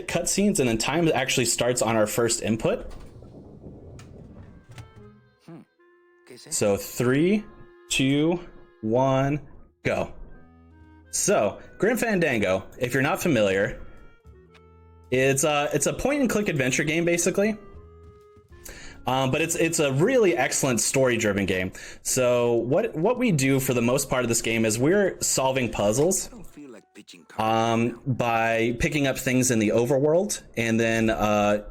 cutscenes, and then time actually starts on our first input. So 3, 2, 1, go. So Grim Fandango, if you're not familiar, it's a point and click adventure game basically. But it's a really excellent story-driven game. So what we do for the most part of this game is we're solving puzzles by picking up things in the overworld and then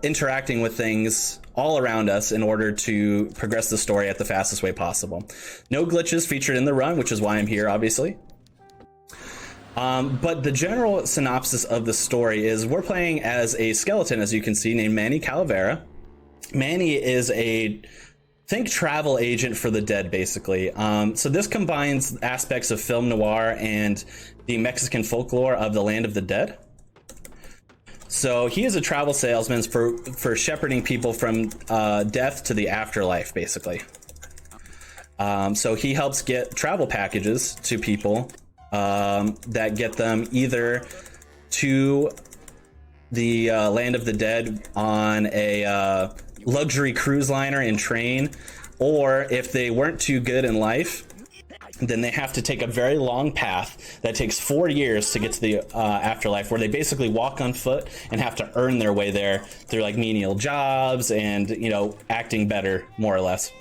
interacting with things all around us in order to progress the story at the fastest way possible. No glitches featured in the run, which is why I'm here, obviously. But the general synopsis of the story is we're playing as a skeleton, as you can see, named Manny Calavera. Manny is a travel agent for the dead, basically. So this combines aspects of film noir and the Mexican folklore of the land of the dead. So he is a travel salesman for shepherding people from death to the afterlife, basically. So he helps get travel packages to people that get them either to the land of the dead on a luxury cruise liner and train, or if they weren't too good in life, then they have to take a very long path that takes 4 years to get to the afterlife, where they basically walk on foot and have to earn their way there through like menial jobs and, you know, acting better, more or less.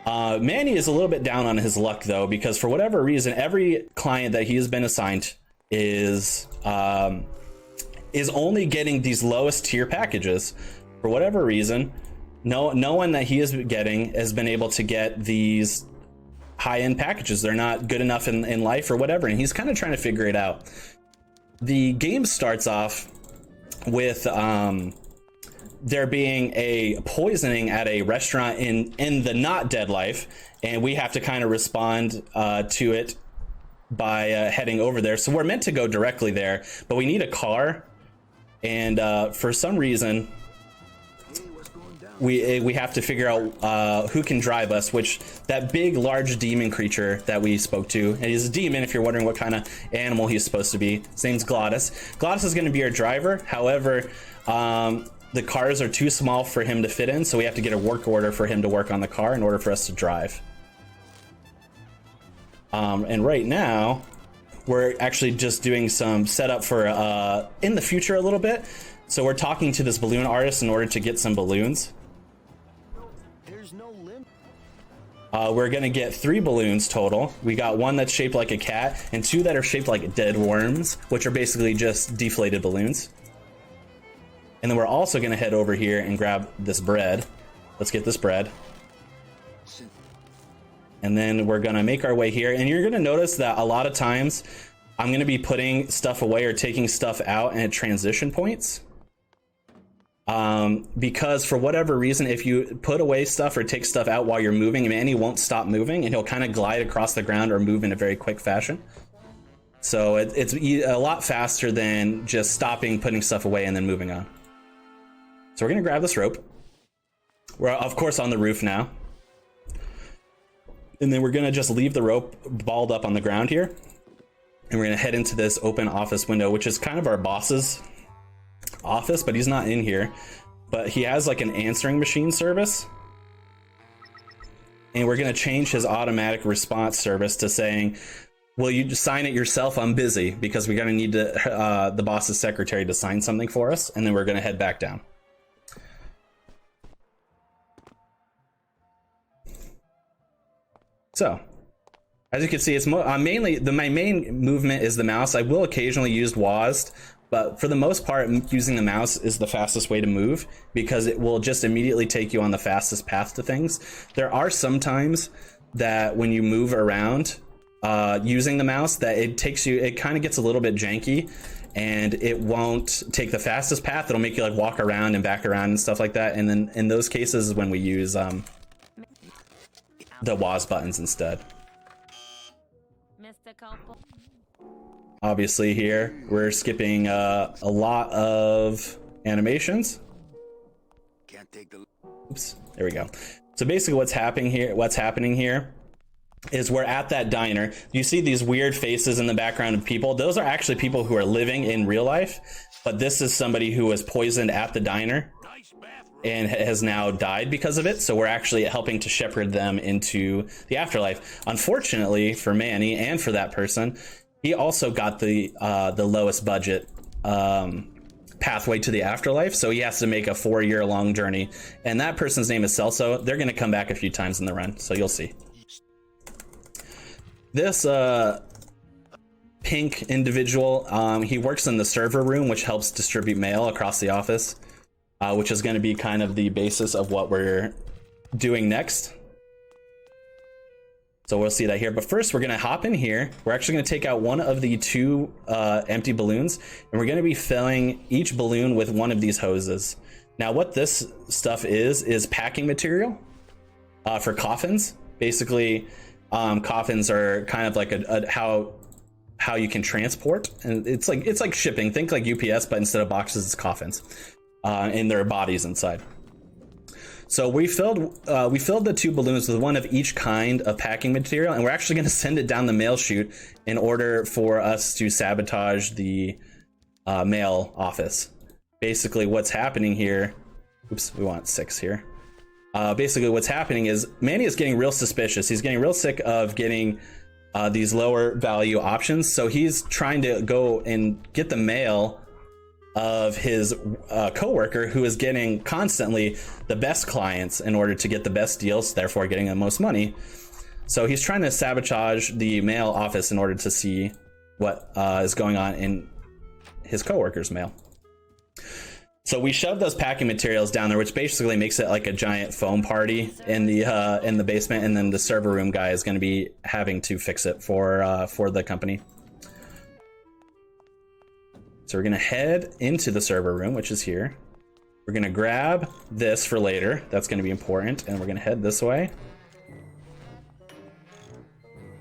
Manny is a little bit down on his luck though, because for whatever reason, every client that he has been assigned is only getting these lowest tier packages. For whatever reason, no one that he is getting has been able to get these high-end packages. They're not good enough in life or whatever, and he's kind of trying to figure it out. The game starts off with there being a poisoning at a restaurant in the not dead life, and we have to kind of respond to it by heading over there. So we're meant to go directly there, but we need a car, and for some reason we have to figure out who can drive us, which that big large demon creature that we spoke to, and he's a demon if you're wondering what kind of animal he's supposed to be. His name's Glottis. Glottis is going to be our driver. However, the cars are too small for him to fit in, so we have to get a work order for him to work on the car in order for us to drive. And right now we're actually just doing some setup for in the future a little bit. So we're talking to this balloon artist in order to get some balloons. We're gonna get 3 balloons total. We got one that's shaped like a cat and 2 that are shaped like dead worms, which are basically just deflated balloons. And then we're also gonna head over here and grab this bread. Let's get this bread. And then we're gonna make our way here, and you're gonna notice that a lot of times I'm gonna be putting stuff away or taking stuff out at transition points. Because for whatever reason, if you put away stuff or take stuff out while you're moving, Manny won't stop moving, and he'll kind of glide across the ground or move in a very quick fashion. So it's a lot faster than just stopping, putting stuff away, and then moving on. So we're gonna grab this rope. We're of course on the roof now. And then we're gonna just leave the rope balled up on the ground here. And we're gonna head into this open office window, which is kind of our boss's office, but he's not in here. But he has like an answering machine service. And we're gonna change his automatic response service to saying, will you just sign it yourself? I'm busy, because we're gonna need to, the boss's secretary to sign something for us. And then we're gonna head back down. So, as you can see, it's mainly my main movement is the mouse. I will occasionally use WASD, but for the most part, using the mouse is the fastest way to move, because it will just immediately take you on the fastest path to things. There are some times that when you move around using the mouse, that it kind of gets a little bit janky, and it won't take the fastest path. It'll make you like walk around and back around and stuff like that. And then in those cases is when we use the WASD buttons instead. Obviously here we're skipping a lot of animations. Oops, there we go. So basically what's happening here is we're at that diner. You see these weird faces in the background of people. Those are actually people who are living in real life. but this is somebody who was poisoned at the diner and has now died because of it. So we're actually helping to shepherd them into the afterlife. Unfortunately for Manny and for that person, he also got the lowest budget pathway to the afterlife. So he has to make a 4-year-long journey. And that person's name is Celso. They're going to come back a few times in the run. So you'll see. This pink individual, he works in the server room, which helps distribute mail across the office, which is going to be kind of the basis of what we're doing next. So we'll see that here. But first, we're going to hop in here. We're actually going to take out one of the 2 empty balloons, and we're going to be filling each balloon with one of these hoses. Now, what this stuff is packing material for coffins. Basically, coffins are kind of like how you can transport, and it's like shipping. Think like UPS, but instead of boxes, it's coffins, and there are bodies inside. So we filled the 2 balloons with one of each kind of packing material, and we're actually going to send it down the mail chute in order for us to sabotage the mail office. Basically, what's happening here? Oops, we want 6 here. Basically, what's happening is Manny is getting real suspicious. He's getting real sick of getting these lower value options. So he's trying to go and get the mail of his coworker, who is getting constantly the best clients in order to get the best deals, therefore getting the most money. So he's trying to sabotage the mail office in order to see what is going on in his coworker's mail. So we shoved those packing materials down there, which basically makes it like a giant foam party in the basement, and then the server room guy is going to be having to fix it for the company. So we're going to head into the server room, which is here. We're going to grab this for later. That's going to be important. And we're going to head this way.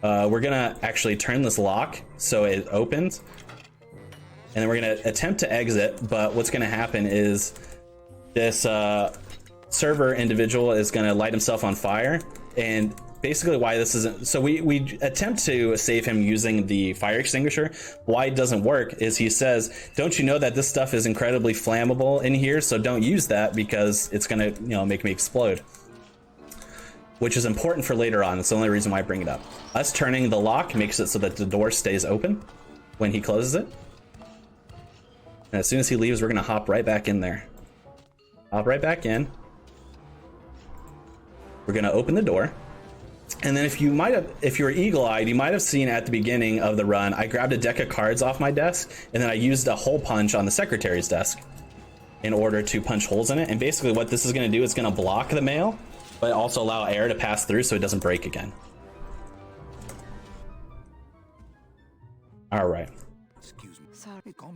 We're going to actually turn this lock so it opens. And then we're going to attempt to exit. But what's going to happen is this server individual is going to light himself on fire. And basically why this isn't, so we attempt to save him using the fire extinguisher. Why it doesn't work is he says, don't you know that this stuff is incredibly flammable in here, so don't use that because it's gonna, you know, make me explode. Which is important for later on. It's the only reason why I bring it up. Us turning the lock makes it so that the door stays open when he closes it. And as soon as he leaves, we're gonna hop right back in there. Hop right back in. We're gonna open the door. And then if you were eagle-eyed, you might have seen at the beginning of the run, I grabbed a deck of cards off my desk, and then I used a hole punch on the secretary's desk in order to punch holes in it. And basically what this is going to do is going to block the mail, but also allow air to pass through so it doesn't break again. All right.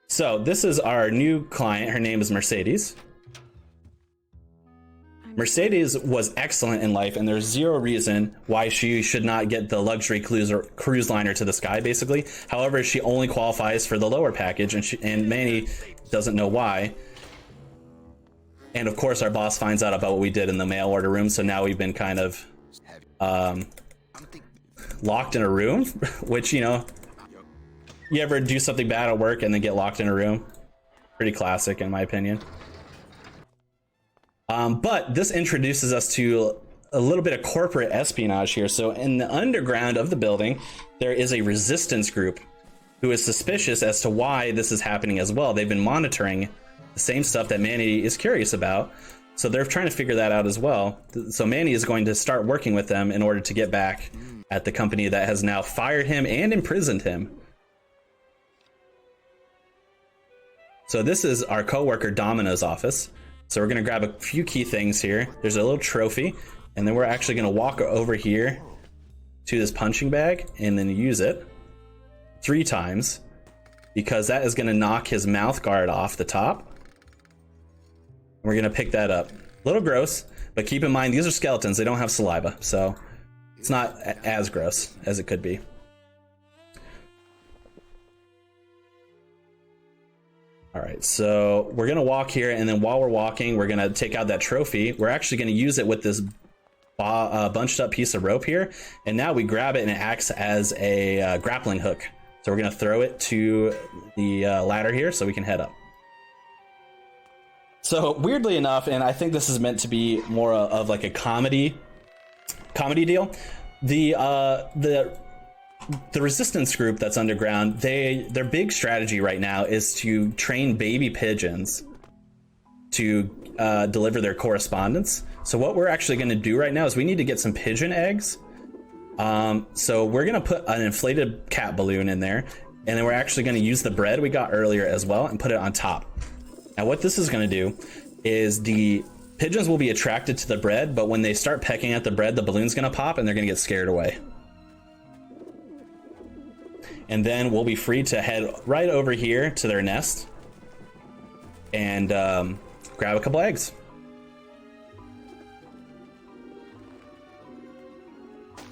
So this is our new client. Her name is Mercedes. Mercedes was excellent in life, and there's zero reason why she should not get the luxury cruise liner to the sky, basically. However, she only qualifies for the lower package, and Manny doesn't know why. And of course, our boss finds out about what we did in the mail order room, so now we've been kind of locked in a room, which, you know, you ever do something bad at work and then get locked in a room? Pretty classic, in my opinion. But this introduces us to a little bit of corporate espionage here. So in the underground of the building, there is a resistance group who is suspicious as to why this is happening as well. They've been monitoring the same stuff that Manny is curious about. So they're trying to figure that out as well. So Manny is going to start working with them in order to get back at the company that has now fired him and imprisoned him. So this is our coworker Domino's office. So we're going to grab a few key things here. There's a little trophy, and then we're actually going to walk over here to this punching bag and then use it 3 times because that is going to knock his mouth guard off the top. We're going to pick that up. A little gross, but keep in mind these are skeletons. They don't have saliva, so it's not as gross as it could be. All right, so we're gonna walk here, and then while we're walking, we're gonna take out that trophy. We're actually gonna use it with this bunched up piece of rope here, and now we grab it and it acts as a grappling hook. So we're gonna throw it to the ladder here so we can head up. So weirdly enough, and I think this is meant to be more of like a comedy deal, the resistance group that's underground, their big strategy right now is to train baby pigeons to deliver their correspondence. So what we're actually going to do right now is we need to get some pigeon eggs. So we're going to put an inflated cat balloon in there, and then we're actually going to use the bread we got earlier as well and put it on top. Now what this is going to do is the pigeons will be attracted to the bread, but when they start pecking at the bread, the balloon's going to pop and they're going to get scared away. And then we'll be free to head right over here to their nest and grab a couple eggs.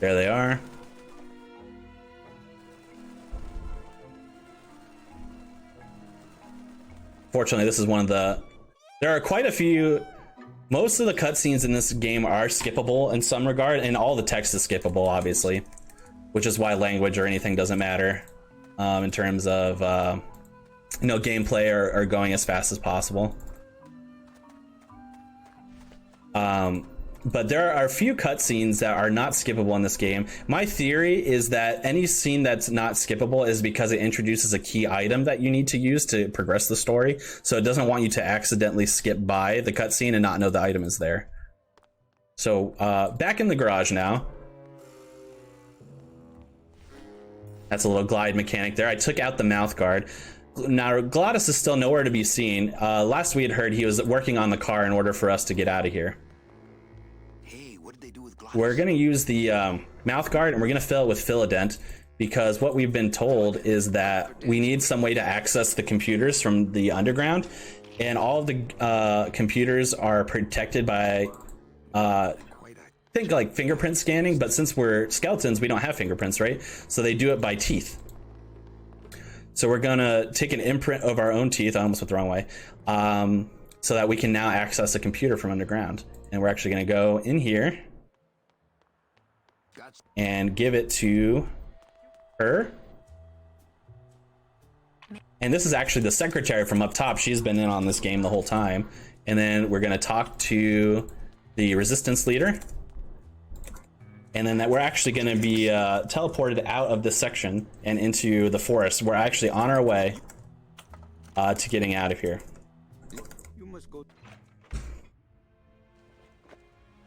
There they are. Fortunately, this is one of there are quite a few, most of the cutscenes in this game are skippable in some regard, and all the text is skippable, obviously, which is why language or anything doesn't matter in terms of, gameplay or going as fast as possible. But there are a few cutscenes that are not skippable in this game. My theory is that any scene that's not skippable is because it introduces a key item that you need to use to progress the story. So it doesn't want you to accidentally skip by the cutscene and not know the item is there. So back in the garage now. That's a little glide mechanic there. I took out the mouth guard. Now Glottis is still nowhere to be seen. Last we had heard he was working on the car in order for us to get out of here. We're going to use the mouth guard and we're going to fill it with Philodent, because what we've been told is that we need some way to access the computers from the underground, and all of the computers are protected by I think like fingerprint scanning, but since we're skeletons we don't have fingerprints, right? So they do it by teeth. So we're gonna take an imprint of our own teeth, I almost went the wrong way, so that we can now access a computer from underground. And we're actually gonna go in here and give it to her. And this is actually the secretary from up top. She's been in on this game the whole time. And then we're gonna talk to the resistance leader. And then that we're actually gonna be teleported out of this section and into the forest. We're actually on our way to getting out of here. You must go.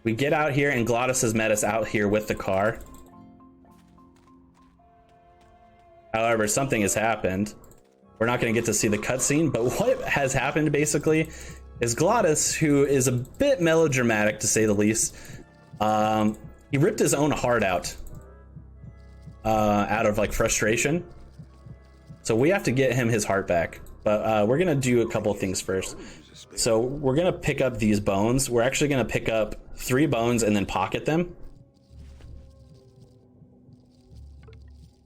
We get out here and Glottis has met us out here with the car. However, something has happened. We're not going to get to see the cutscene, but what has happened basically is Glottis, who is a bit melodramatic to say the least, he ripped his own heart out of like frustration. So we have to get him his heart back, but we're going to do a couple of things first. So we're going to pick up these bones. We're actually going to pick up 3 bones and then pocket them.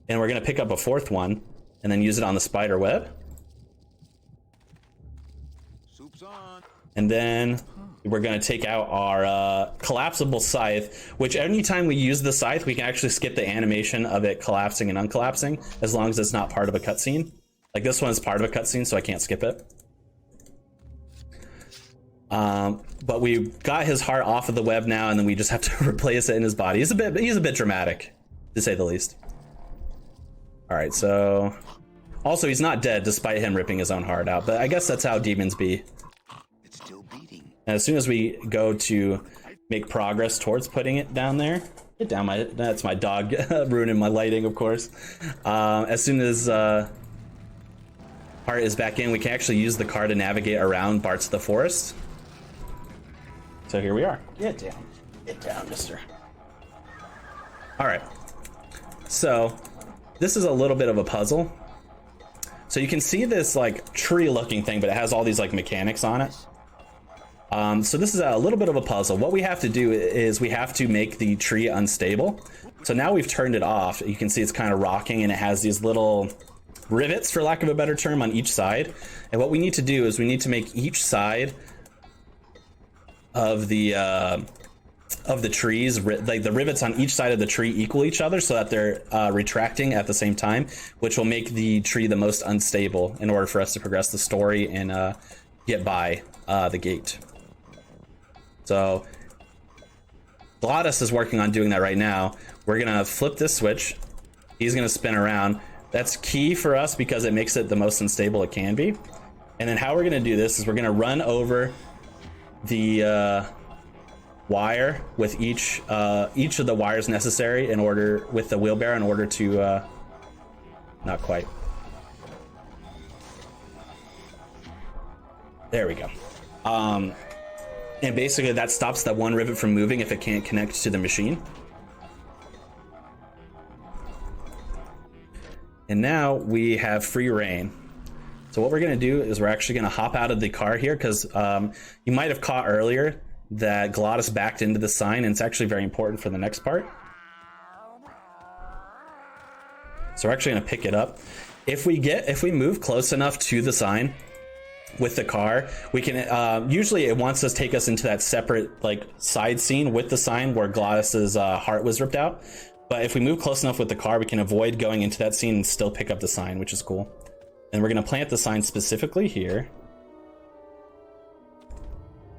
And we're going to pick up a 4th one and then use it on the spider web. Soup's on. And then we're going to take out our collapsible scythe, which anytime we use the scythe, we can actually skip the animation of it collapsing and uncollapsing, as long as it's not part of a cutscene. Like this one's part of a cutscene, so I can't skip it. But we got his heart off of the web now, and then we just have to replace it in his body. He's a bit dramatic, to say the least. All right, so also he's not dead despite him ripping his own heart out, but I guess that's how demons be. It's still beating. And as soon as we go to make progress towards putting it down there, get down, that's my dog ruining my lighting, of course. As soon as heart is back in, we can actually use the car to navigate around parts of the forest. So here we are. Get down, mister. All right, so this is a little bit of a puzzle. So you can see this like tree looking thing, but it has all these like mechanics on it. So this is a little bit of a puzzle. What we have to do is we have to make the tree unstable. So now we've turned it off. You can see it's kind of rocking and it has these little rivets, for lack of a better term, on each side. And what we need to do is we need to make each side of the trees, like the rivets on each side of the tree, equal each other so that they're retracting at the same time, which will make the tree the most unstable in order for us to progress the story and get by the gate. So Glottis is working on doing that right now. We're gonna flip this switch. He's gonna spin around. That's key for us because it makes it the most unstable it can be. And then how we're gonna do this is we're gonna run over the wire with each of the wires necessary in order with the wheelbarrow in order to not quite. There we go. And basically that stops that one rivet from moving if it can't connect to the machine. And now we have free reign. So what we're gonna do is we're actually gonna hop out of the car here because you might have caught earlier that Glottis backed into the sign, and it's actually very important for the next part. So we're actually gonna pick it up. If we move close enough to the sign with the car, we can usually it wants us to take us into that separate like side scene with the sign where Glottis's heart was ripped out. But if we move close enough with the car, we can avoid going into that scene and still pick up the sign, which is cool. And we're gonna plant the sign specifically here.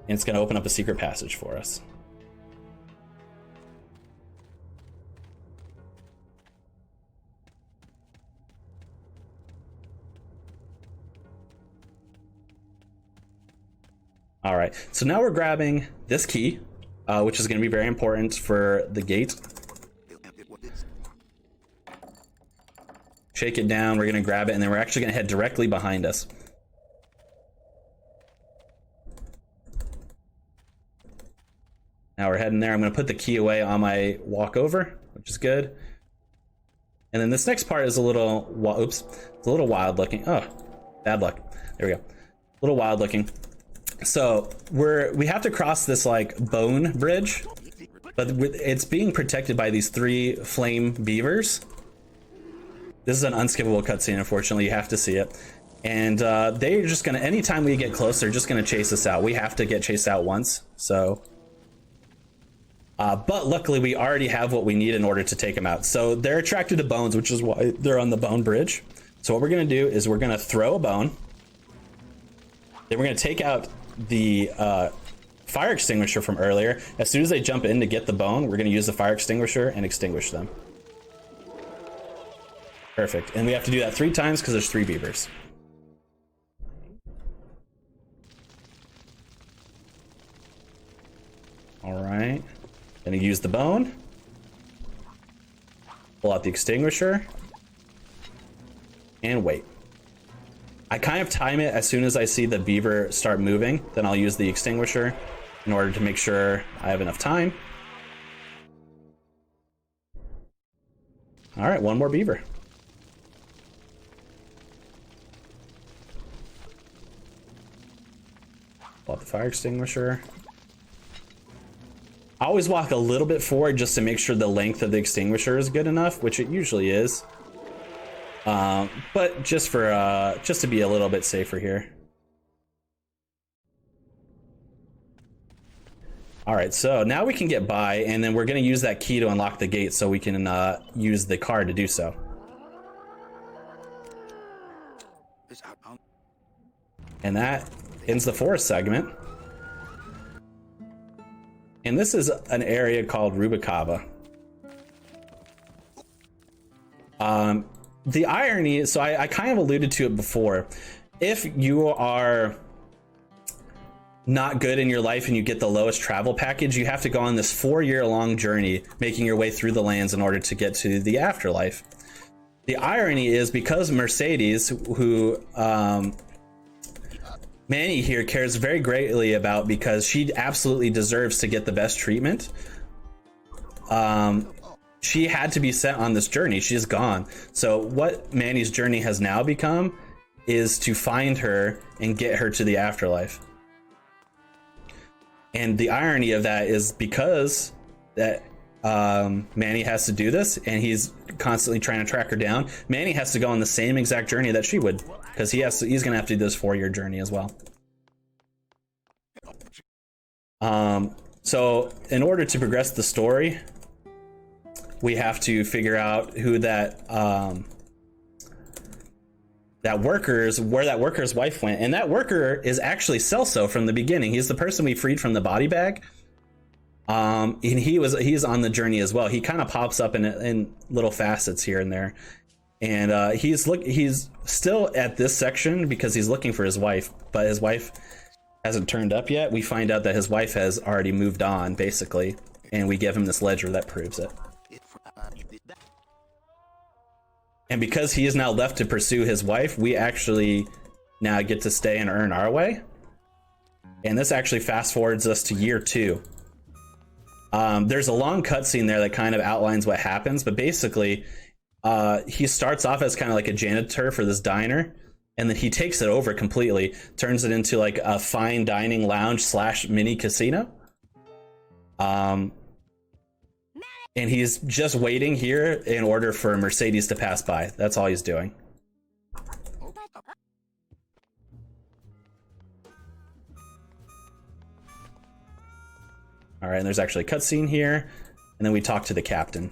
And it's gonna open up a secret passage for us. All right, so now we're grabbing this key, which is gonna be very important for the gate. Shake it down, we're gonna grab it, and then we're actually gonna head directly behind us. Now we're heading there. I'm gonna put the key away on my walk over, which is good. And then this next part is a little, oops, it's a little wild looking. Oh, bad luck. There we go. A little wild looking. So we have to cross this like bone bridge, but it's being protected by these 3 flame beavers. This is an unskippable cutscene, unfortunately. You have to see it. And they're just gonna, anytime we get close, they're just gonna chase us out. We have to get chased out once, so. But luckily we already have what we need in order to take them out. So they're attracted to bones, which is why they're on the bone bridge. So what we're gonna do is we're gonna throw a bone. Then we're gonna take out the fire extinguisher from earlier. As soon as they jump in to get the bone, we're gonna use the fire extinguisher and extinguish them. Perfect. And we have to do that 3 times because there's 3 beavers. All right. Gonna use the bone. Pull out the extinguisher. And wait. I kind of time it as soon as I see the beaver start moving. Then I'll use the extinguisher in order to make sure I have enough time. All right, one more beaver. Pull out the fire extinguisher. I always walk a little bit forward just to make sure the length of the extinguisher is good enough, which it usually is. But just to be a little bit safer here. All right, so now we can get by, and then we're gonna use that key to unlock the gate so we can use the car to do so. And that ends the forest segment. And this is an area called Rubicava. The irony, so I kind of alluded to it before. If you are not good in your life and you get the lowest travel package, you have to go on this 4-year-long journey, making your way through the lands in order to get to the afterlife. The irony is because Mercedes, who Manny here cares very greatly about because she absolutely deserves to get the best treatment. She had to be sent on this journey. She's gone. So what Manny's journey has now become is to find her and get her to the afterlife. And the irony of that is because that Manny has to do this and he's constantly trying to track her down, Manny has to go on the same exact journey that she would, because he's gonna have to do this 4-year journey as well. So in order to progress the story, we have to figure out who that where that worker's wife went, and that worker is actually Celso from the beginning. He's the person we freed from the body bag. And he's on the journey as well. He kind of pops up in little facets here and there, and he's still at this section because he's looking for his wife, but his wife hasn't turned up yet. We find out that his wife has already moved on, basically, and we give him this ledger that proves it. And because he is now left to pursue his wife, we actually now get to stay and earn our way. And this actually fast forwards us to year 2. There's a long cutscene there that kind of outlines what happens, but basically, he starts off as kind of like a janitor for this diner, and then he takes it over completely, turns it into like a fine dining lounge / mini casino. And he's just waiting here in order for Mercedes to pass by. That's all he's doing. All right, and there's actually a cutscene here, and then we talk to the captain.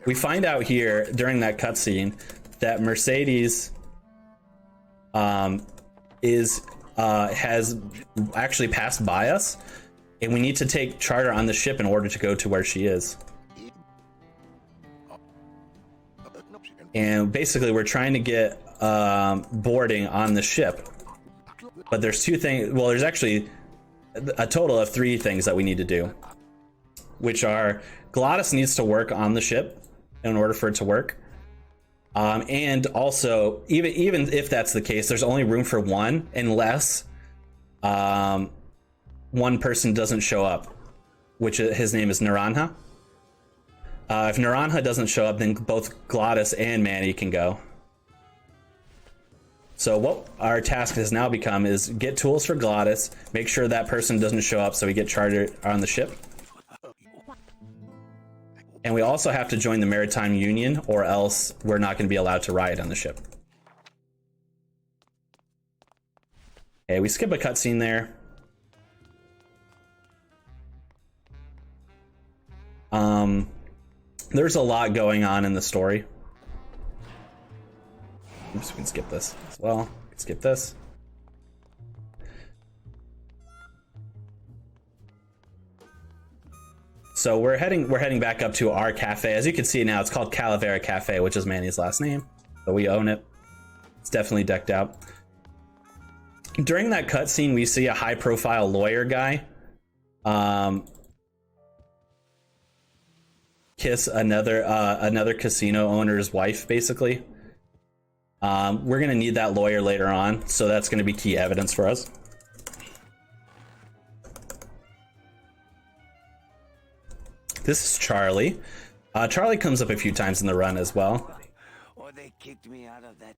We find out here during that cutscene that Mercedes has actually passed by us, and we need to take charter on the ship in order to go to where she is. And basically, we're trying to get boarding on the ship, but there's 2 things. Well, there's actually a total of 3 things that we need to do, which are Glottis needs to work on the ship in order for it to work. And also, even if that's the case, there's only room for 1 unless one person doesn't show up, which his name is Naranja. If Naranja doesn't show up, then both Glottis and Manny can go. So what our task has now become is get tools for Glottis, make sure that person doesn't show up so we get charter on the ship. And we also have to join the Maritime Union, or else we're not going to be allowed to ride on the ship. Okay, we skip a cutscene there. There's a lot going on in the story. Oops, we can skip this as well. Skip this. So we're heading back up to our cafe. As you can see now, it's called Calavera Cafe, which is Manny's last name. So we own it. It's definitely decked out. During that cutscene, we see a high-profile lawyer guy kiss another casino owner's wife, basically. We're gonna need that lawyer later on, so that's gonna be key evidence for us. This is Charlie. Charlie comes up a few times in the run as well. Or they kicked me out of that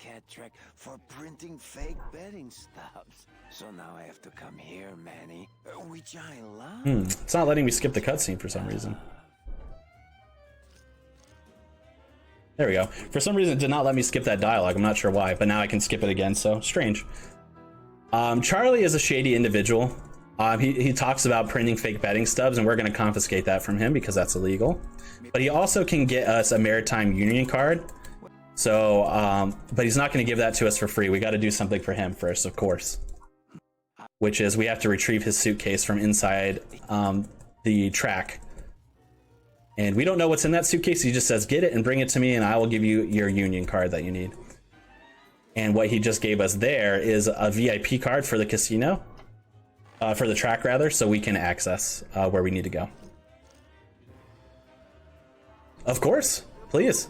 cat track for printing fake betting stubs. So now I have to come here, Manny, which I love. It's not letting me skip the cutscene for some reason. There we go. For some reason, it did not let me skip that dialogue. I'm not sure why, but now I can skip it again, so strange. Charlie is a shady individual. He talks about printing fake betting stubs, and we're going to confiscate that from him because that's illegal. But he also can get us a Maritime Union card. So, but he's not going to give that to us for free. We got to do something for him first, of course. Which is we have to retrieve his suitcase from inside the track. And we don't know what's in that suitcase. He just says, get it and bring it to me, and I will give you your Union card that you need. And what he just gave us there is a VIP card for the casino. For the track, rather, so we can access where we need to go. Of course, please.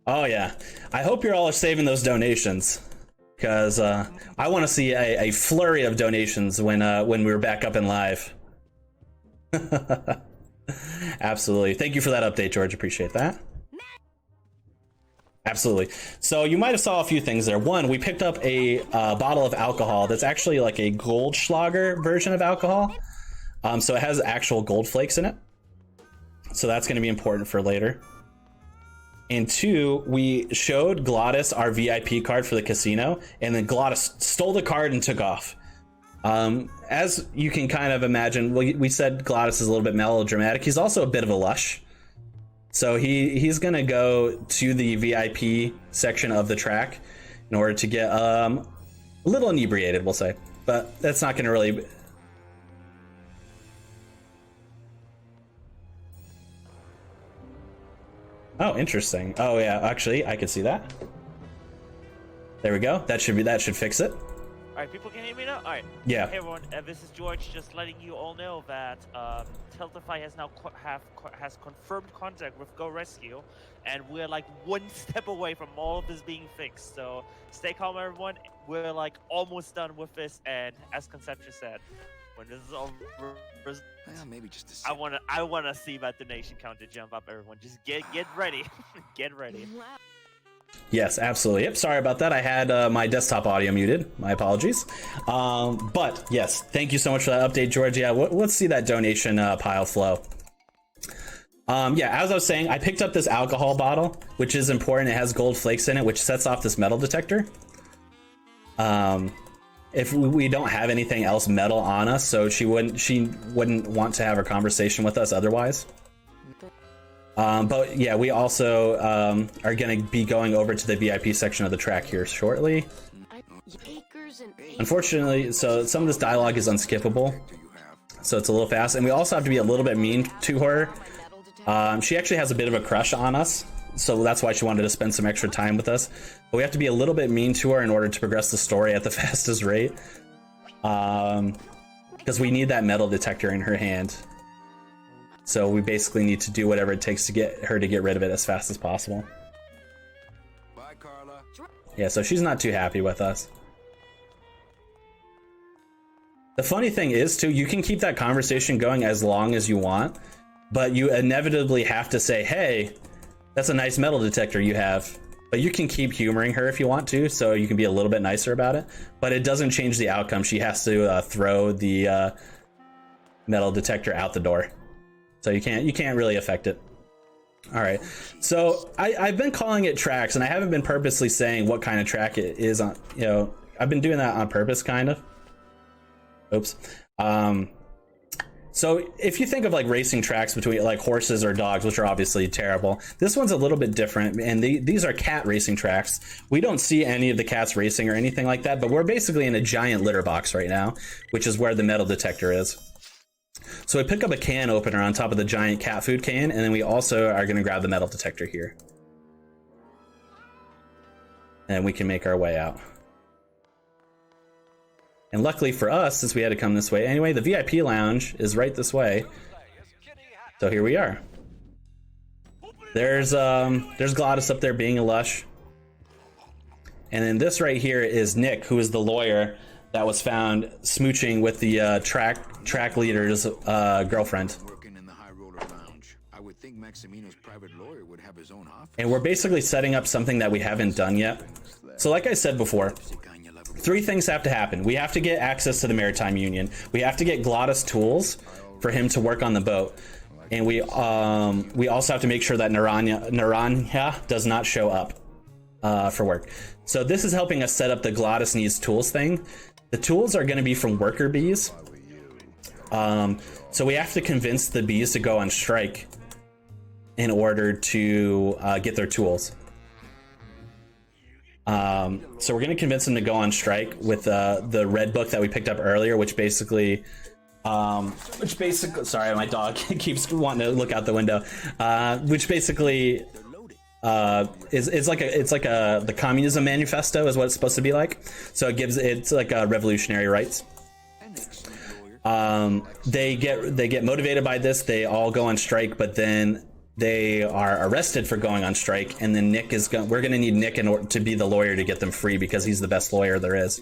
Oh yeah, I hope you're all saving those donations, because I want to see a flurry of donations when we're back up and live. Absolutely. Thank you for that update, George. Appreciate that. Absolutely. So you might have saw a few things there. One, we picked up a bottle of alcohol that's actually like a Goldschlager version of alcohol. So it has actual gold flakes in it. So that's going to be important for later. And 2, we showed Glottis our VIP card for the casino, and then Glottis stole the card and took off. As you can kind of imagine, we said Glottis is a little bit melodramatic. He's also a bit of a lush. So he's going to go to the VIP section of the track in order to get a little inebriated, we'll say. But that's not going to really... Oh, interesting. Oh yeah, actually, I can see that. There we go. That should fix it. All right, people can hear me now. All right. Yeah. Hey everyone, this is George. Just letting you all know that Tiltify has now has confirmed contact with Go Rescue, and we're like one step away from all of this being fixed. So stay calm, everyone. We're like almost done with this, and as Conception said, when this is over, Well, maybe just a second. I wanna see that donation counter jump up. Everyone, just get ready, get ready. Yes, absolutely. Yep, sorry about that. I had my desktop audio muted. My apologies. But yes, thank you so much for that update, George. Yeah, let's see that donation pile flow. Yeah, as I was saying, I picked up this alcohol bottle, which is important. It has gold flakes in it, which sets off this metal detector. If we don't have anything else metal on us, so she wouldn't want to have a conversation with us otherwise. But yeah, we also are going to be going over to the VIP section of the track here shortly. Unfortunately, so some of this dialogue is unskippable, so it's a little fast, and we also have to be a little bit mean to her. She actually has a bit of a crush on us, so that's why she wanted to spend some extra time with us. But we have to be a little bit mean to her in order to progress the story at the fastest rate, because we need that metal detector in her hand. So we basically need to do whatever it takes to get her to get rid of it as fast as possible. Bye, Carla. Yeah, so she's not too happy with us. The funny thing is, too, you can keep that conversation going as long as you want, but you inevitably have to say, hey, that's a nice metal detector you have. But you can keep humoring her if you want to, so you can be a little bit nicer about it. But it doesn't change the outcome. She has to throw the metal detector out the door. So you can't really affect it. All right, so I've been calling it tracks, and I haven't been purposely saying what kind of track it is on. You know, I've been doing that on purpose, kind of. Oops. So if you think of like racing tracks between like horses or dogs, which are obviously terrible, this one's a little bit different, and these are cat racing tracks. We don't see any of the cats racing or anything like that, but we're basically in a giant litter box right now, which is where the metal detector is. So we pick up a can opener on top of the giant cat food can, and then we also are going to grab the metal detector here. And we can make our way out. And luckily for us, since we had to come this way anyway, the VIP lounge is right this way. So here we are. There's Glottis up there being a lush. And then this right here is Nick, who is the lawyer that was found smooching with the track leader's girlfriend. Working in the High Roller Lounge. I would think Maximino's private lawyer would have his own office. And we're basically setting up something that we haven't done yet. So like I said before, 3 things have to happen. We have to get access to the Maritime Union. We have to get Glottis tools for him to work on the boat. And we also have to make sure that Naranja does not show up for work. So this is helping us set up the Glottis needs tools thing. The tools are going to be from worker bees. So we have to convince the bees to go on strike in order to get their tools. So we're going to convince them to go on strike with the red book that we picked up earlier, which basically, sorry, my dog keeps wanting to look out the window, which basically it's like the communism manifesto is what it's supposed to be like. So it's like a revolutionary rights. They get motivated by this. They all go on strike, but then they are arrested for going on strike. And then we're going to need Nick to be the lawyer to get them free, because he's the best lawyer there is.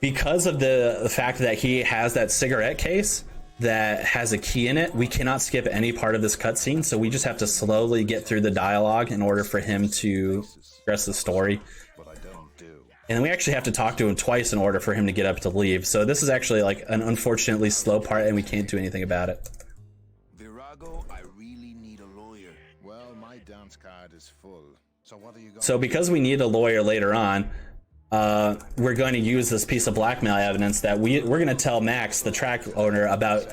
Because of the fact that he has that cigarette case that has a key in it, we cannot skip any part of this cutscene. So we just have to slowly get through the dialogue in order for him to progress the story. And we actually have to talk to him twice in order for him to get up to leave. So this is actually like an unfortunately slow part, and we can't do anything about it. Virago, I really need a lawyer. Well, my advance card is full. So what are you going So because we need a lawyer later on, we're going to use this piece of blackmail evidence that we're going to tell Max, the track owner, about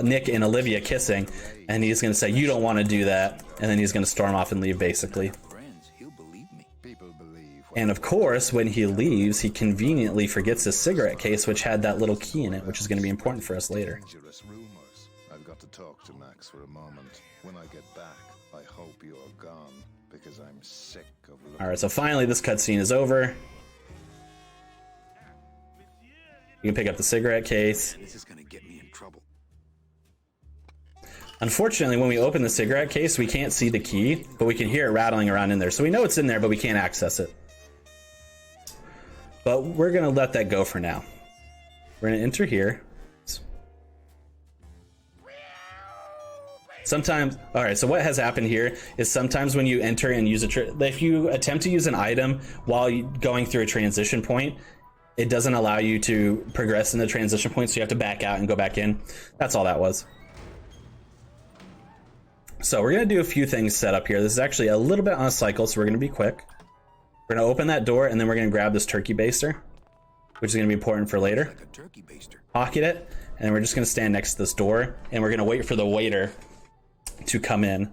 Nick and Olivia kissing, and he's going to say, you don't want to do that, and then he's going to storm off and leave, basically. Friends, he'll believe me. People believe. And of course, when he leaves, he conveniently forgets his cigarette case, which had that little key in it, which is going to be important for us later. Dangerous rumors. I've got to talk to Max for a moment. When I get back, I hope you're gone, because I'm sick of looking. All right, so finally this cutscene is over. You can pick up the cigarette case. This is gonna get me in trouble. Unfortunately, when we open the cigarette case, we can't see the key, but we can hear it rattling around in there. So we know it's in there, but we can't access it. But we're gonna let that go for now. We're gonna enter here. Sometimes, all right, so what has happened here is sometimes when you enter and use if you attempt to use an item while going through a transition point, it doesn't allow you to progress in the transition point, so you have to back out and go back in. That's all that was. So we're gonna do a few things set up here. This is actually a little bit on a cycle, so we're gonna be quick. We're gonna open that door, and then we're gonna grab this turkey baster, which is gonna be important for later. Like a turkey baster. Pocket it, and we're just gonna stand next to this door, and we're gonna wait for the waiter to come in.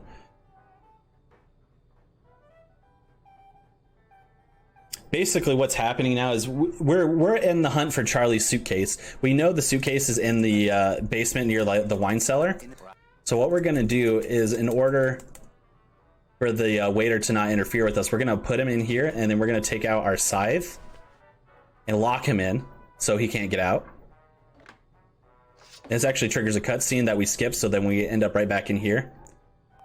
Basically what's happening now is we're in the hunt for Charlie's suitcase. We know the suitcase is in the basement near the wine cellar. So what we're gonna do is, in order for the waiter to not interfere with us, we're gonna put him in here, and then we're gonna take out our scythe and lock him in so he can't get out. This actually triggers a cutscene that we skip, so then we end up right back in here.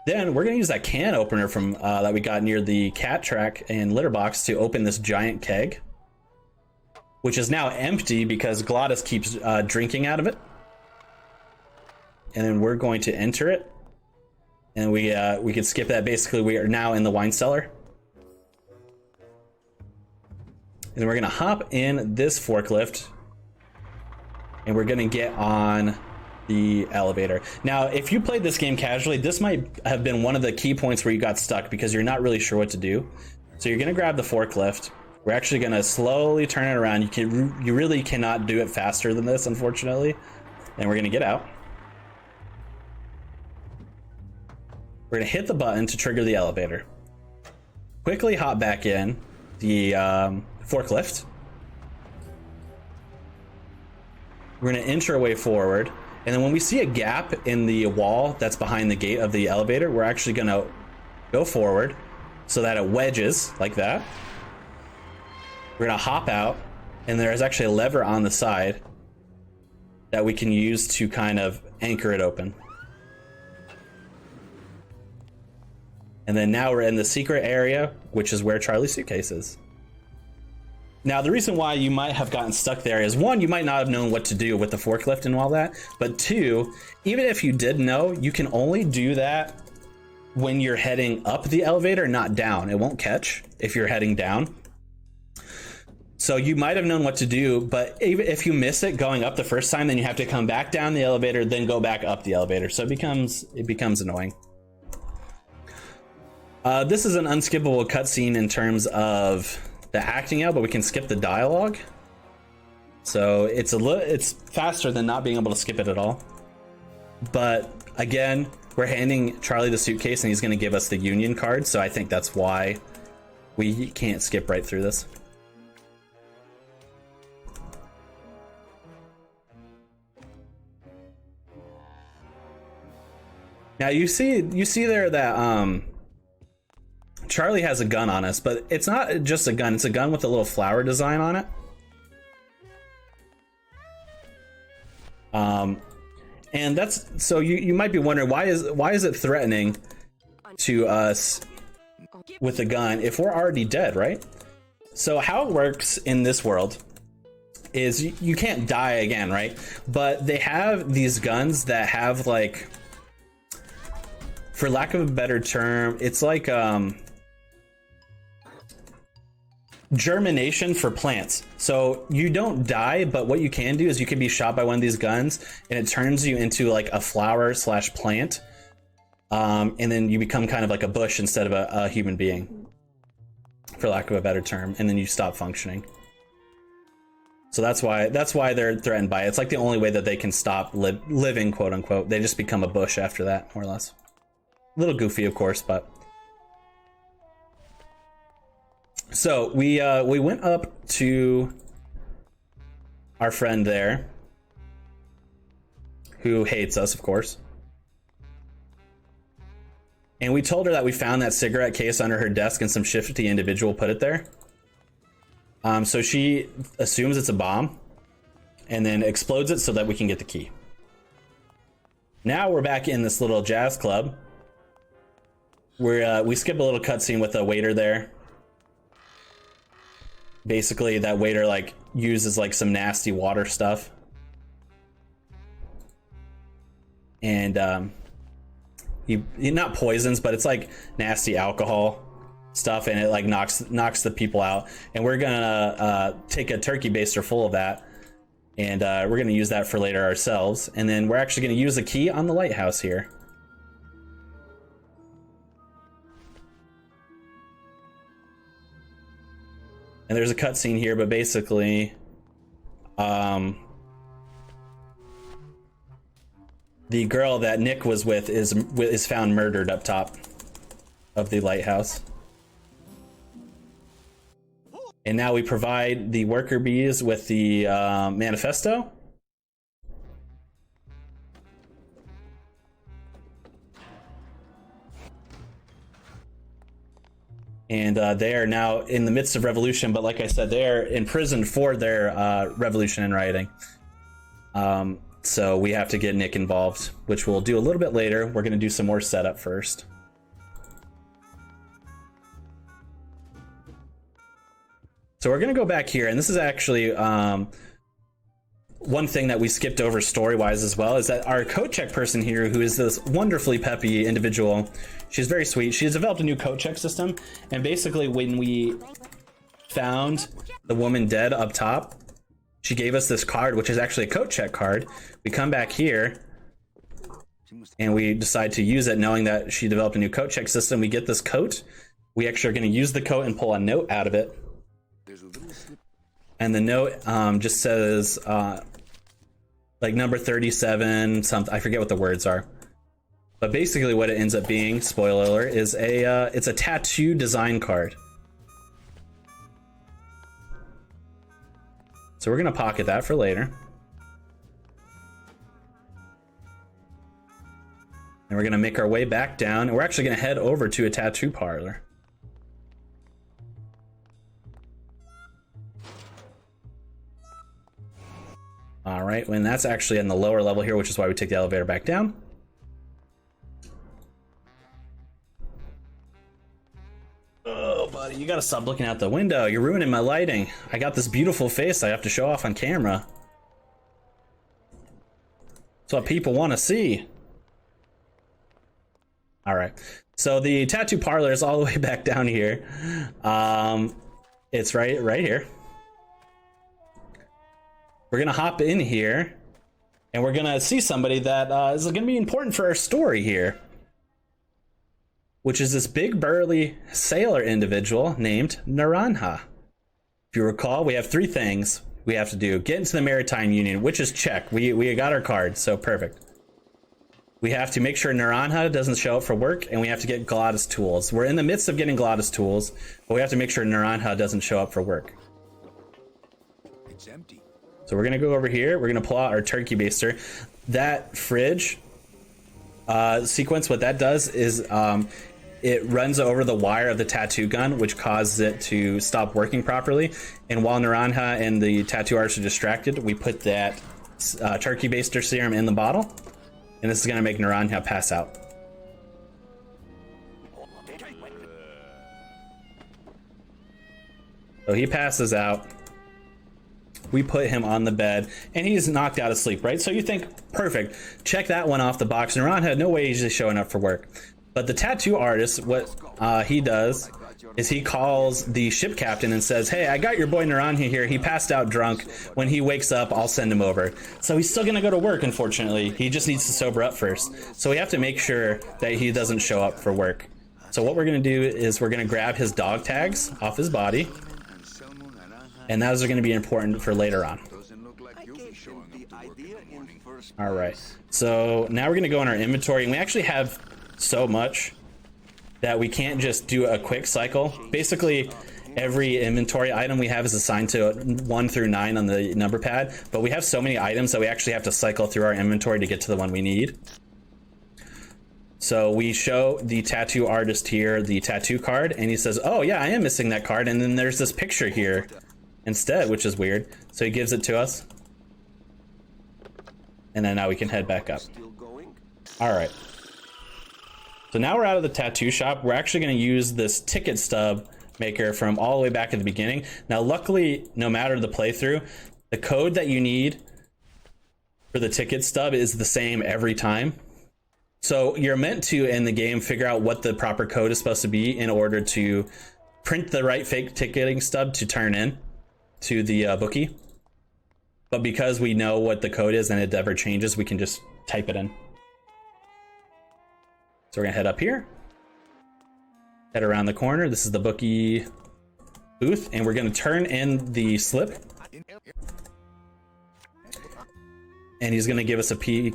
Then we're gonna use that can opener from that we got near the cat track and litter box to open this giant keg, which is now empty because Glottis keeps drinking out of it. And then we're going to enter it, and we can skip that. Basically, we are now in the wine cellar, and then we're gonna hop in this forklift, and we're gonna get on the elevator. Now, if you played this game casually, this might have been one of the key points where you got stuck because you're not really sure what to do. So you're gonna grab the forklift. We're actually gonna slowly turn it around. You really cannot do it faster than this, unfortunately. And we're gonna get out. We're gonna hit the button to trigger the elevator. Quickly hop back in the forklift. We're gonna enter our way forward. And then when we see a gap in the wall that's behind the gate of the elevator, we're actually gonna go forward so that it wedges like that. We're gonna hop out, and there's actually a lever on the side that we can use to kind of anchor it open. And then now we're in the secret area, which is where Charlie's suitcase is. Now, the reason why you might have gotten stuck there is, one, you might not have known what to do with the forklift and all that, but two, even if you did know, you can only do that when you're heading up the elevator, not down. It won't catch if you're heading down. So you might have known what to do, but even if you miss it going up the first time, then you have to come back down the elevator, then go back up the elevator. So it becomes annoying. This is an unskippable cutscene in terms of the acting out, but we can skip the dialogue. So it's faster than not being able to skip it at all. But again, we're handing Charlie the suitcase, and he's going to give us the union card. So I think that's why we can't skip right through this. Now you see there that Charlie has a gun on us, but it's not just a gun. It's a gun with a little flower design on it. And that's, so you might be wondering, why is it threatening to us with the gun if we're already dead, right? So how it works in this world is you can't die again, right? But they have these guns that have, like, for lack of a better term, it's like germination for plants. So you don't die, but what you can do is you can be shot by one of these guns and it turns you into like a flower / plant. and then you become kind of like a bush instead of a human being, for lack of a better term, and then you stop functioning. So that's why they're threatened by it. It's like the only way that they can stop living, quote unquote. They just become a bush after that, more or less. A little goofy, of course, but. So we went up to our friend there, who hates us, of course. And we told her that we found that cigarette case under her desk and some shifty individual put it there. So she assumes it's a bomb and then explodes it so that we can get the key. Now we're back in this little jazz club where we skip a little cutscene with a waiter there. Basically, that waiter like uses like some nasty water stuff. And he not poisons, but it's like nasty alcohol stuff, and it like knocks the people out. And we're gonna take a turkey baster full of that, and we're gonna use that for later ourselves. And then we're actually gonna use the key on the lighthouse here. And there's a cutscene here, but basically, the girl that Nick was with is found murdered up top of the lighthouse. And now we provide the worker bees with the manifesto. And they are now in the midst of revolution, but like I said, they're imprisoned for their revolution and rioting. So we have to get Nick involved, which we'll do a little bit later. We're going to do some more setup first. So we're going to go back here, and this is actually one thing that we skipped over story-wise as well, is that our code check person here, who is this wonderfully peppy individual, she's very sweet. She's developed a new code check system, and basically when we found the woman dead up top, she gave us this card, which is actually a code check card. We come back here, and we decide to use it, knowing that she developed a new code check system. We get this coat. We actually are going to use the coat and pull a note out of it. And the note just says like number 37 something. I forget what the words are, but basically what it ends up being, spoiler alert, is it's a tattoo design card. So we're gonna pocket that for later, and we're gonna make our way back down, and we're actually gonna head over to a tattoo parlor. All right, and that's actually in the lower level here, which is why we take the elevator back down. Oh, buddy, you gotta stop looking out the window. You're ruining my lighting. I got this beautiful face I have to show off on camera. That's what people want to see. All right, so the tattoo parlor is all the way back down here. It's right here. We're gonna hop in here, and we're gonna see somebody that is gonna be important for our story here, which is this big burly sailor individual named Naranja. If you recall, we have 3 things we have to do. Get into the Maritime Union, which is check. We got our card, so perfect. We have to make sure Naranja doesn't show up for work, and we have to get Glottis tools. We're in the midst of getting Glottis tools, but we have to make sure Naranja doesn't show up for work. It's empty. So we're gonna go over here. We're gonna pull out our turkey baster. That fridge sequence, what that does is it runs over the wire of the tattoo gun, which causes it to stop working properly. And while Naranja and the tattoo artist are distracted, we put that turkey baster serum in the bottle, and this is gonna make Naranja pass out. So he passes out. We put him on the bed, and he's knocked out of sleep, right? So you think, perfect, check that one off the box. Naranja, no way he's just showing up for work. But the tattoo artist, what he does is he calls the ship captain and says, hey, I got your boy Naranja here. He passed out drunk. When he wakes up, I'll send him over. So he's still going to go to work, unfortunately. He just needs to sober up first. So we have to make sure that he doesn't show up for work. So what we're going to do is we're going to grab his dog tags off his body. And those are going to be important for later on. All right. So now we're going to go in our inventory. And we actually have so much that we can't just do a quick cycle. Basically, every inventory item we have is assigned to 1 through 9 on the number pad, but we have so many items that we actually have to cycle through our inventory to get to the one we need. So we show the tattoo artist here the tattoo card, and he says, oh yeah, I am missing that card, and then there's this picture here instead, which is weird. So he gives it to us. And then now we can head back up. All right. So now we're out of the tattoo shop. We're actually going to use this ticket stub maker from all the way back at the beginning. Now, luckily, no matter the playthrough, the code that you need for the ticket stub is the same every time. So you're meant to, in the game, figure out what the proper code is supposed to be in order to print the right fake ticketing stub to turn in to the bookie. But because we know what the code is and it never changes, we can just type it in. So we're gonna head up here, head around the corner. This is the bookie booth, and we're gonna turn in the slip. And he's gonna give us a key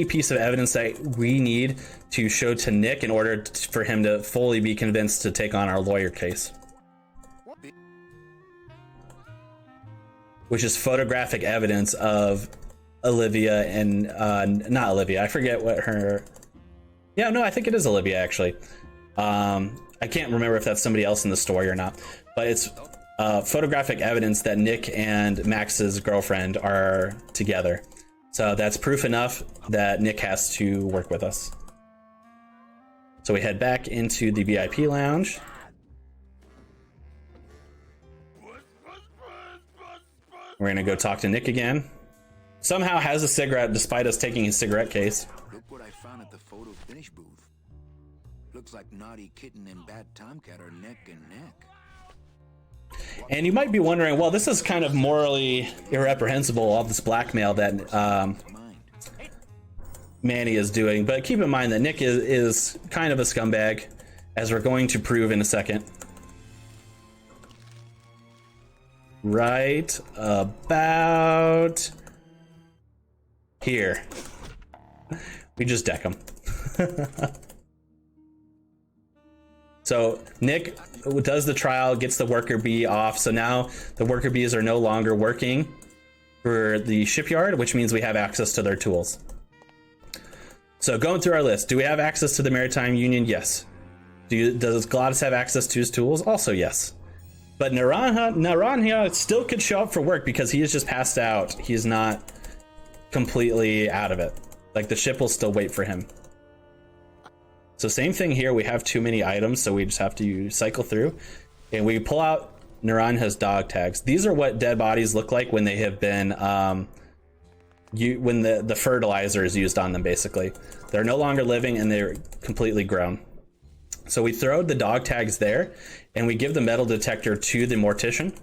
piece of evidence that we need to show to Nick in order for him to fully be convinced to take on our lawyer case. Which is photographic evidence of Olivia and, not Olivia, I forget what her... Yeah, no, I think it is Olivia, actually. I can't remember if that's somebody else in the story or not, but it's photographic evidence that Nick and Max's girlfriend are together. So that's proof enough that Nick has to work with us. So we head back into the VIP lounge. We're gonna go talk to Nick again. Somehow has a cigarette despite us taking his cigarette case. Look what I found at the photo finish booth. Looks like Naughty Kitten and Bad Tomcat are neck and neck. And you might be wondering, well, this is kind of morally irreprehensible, all this blackmail that Manny is doing. But keep in mind that Nick is kind of a scumbag, as we're going to prove in a second. Right about here. We just deck him. So Nick does the trial, gets the worker bee off. So now the worker bees are no longer working for the shipyard, which means we have access to their tools. So going through our list, do we have access to the Maritime Union? Yes. Does Glottis have access to his tools? Also yes. But Naranja still could show up for work because he is just passed out. He's not completely out of it. Like, the ship will still wait for him. So same thing here, we have too many items, so we just have to cycle through. And we pull out Naranja's dog tags. These are what dead bodies look like when they have been, when the fertilizer is used on them, basically. They're no longer living and they're completely grown. So we throw the dog tags there, and we give the metal detector to the mortician,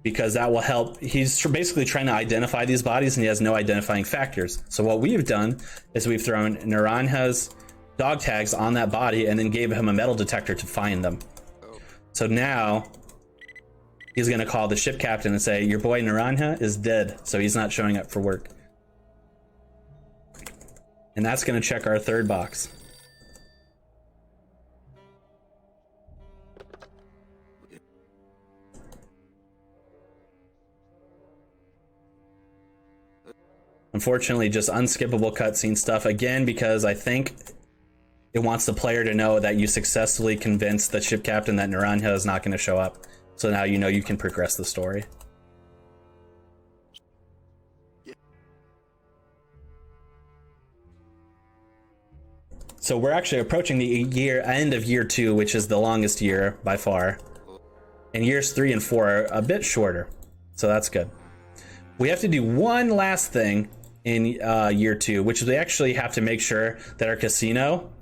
because that will help. He's basically trying to identify these bodies, and he has no identifying factors. So what we've done is we've thrown Naranja's dog tags on that body and then gave him a metal detector to find them. So now he's going to call the ship captain and say, your boy Naranja is dead, so he's not showing up for work. And that's going to check our third box. Unfortunately, just unskippable cutscene stuff again, because I think it wants the player to know that you successfully convinced the ship captain that Naranja is not going to show up. So now you know you can progress the story. So we're actually approaching the end of year 2, which is the longest year by far. And years 3 and 4 are a bit shorter. So that's good. We have to do one last thing in year 2, which is we actually have to make sure that our casino,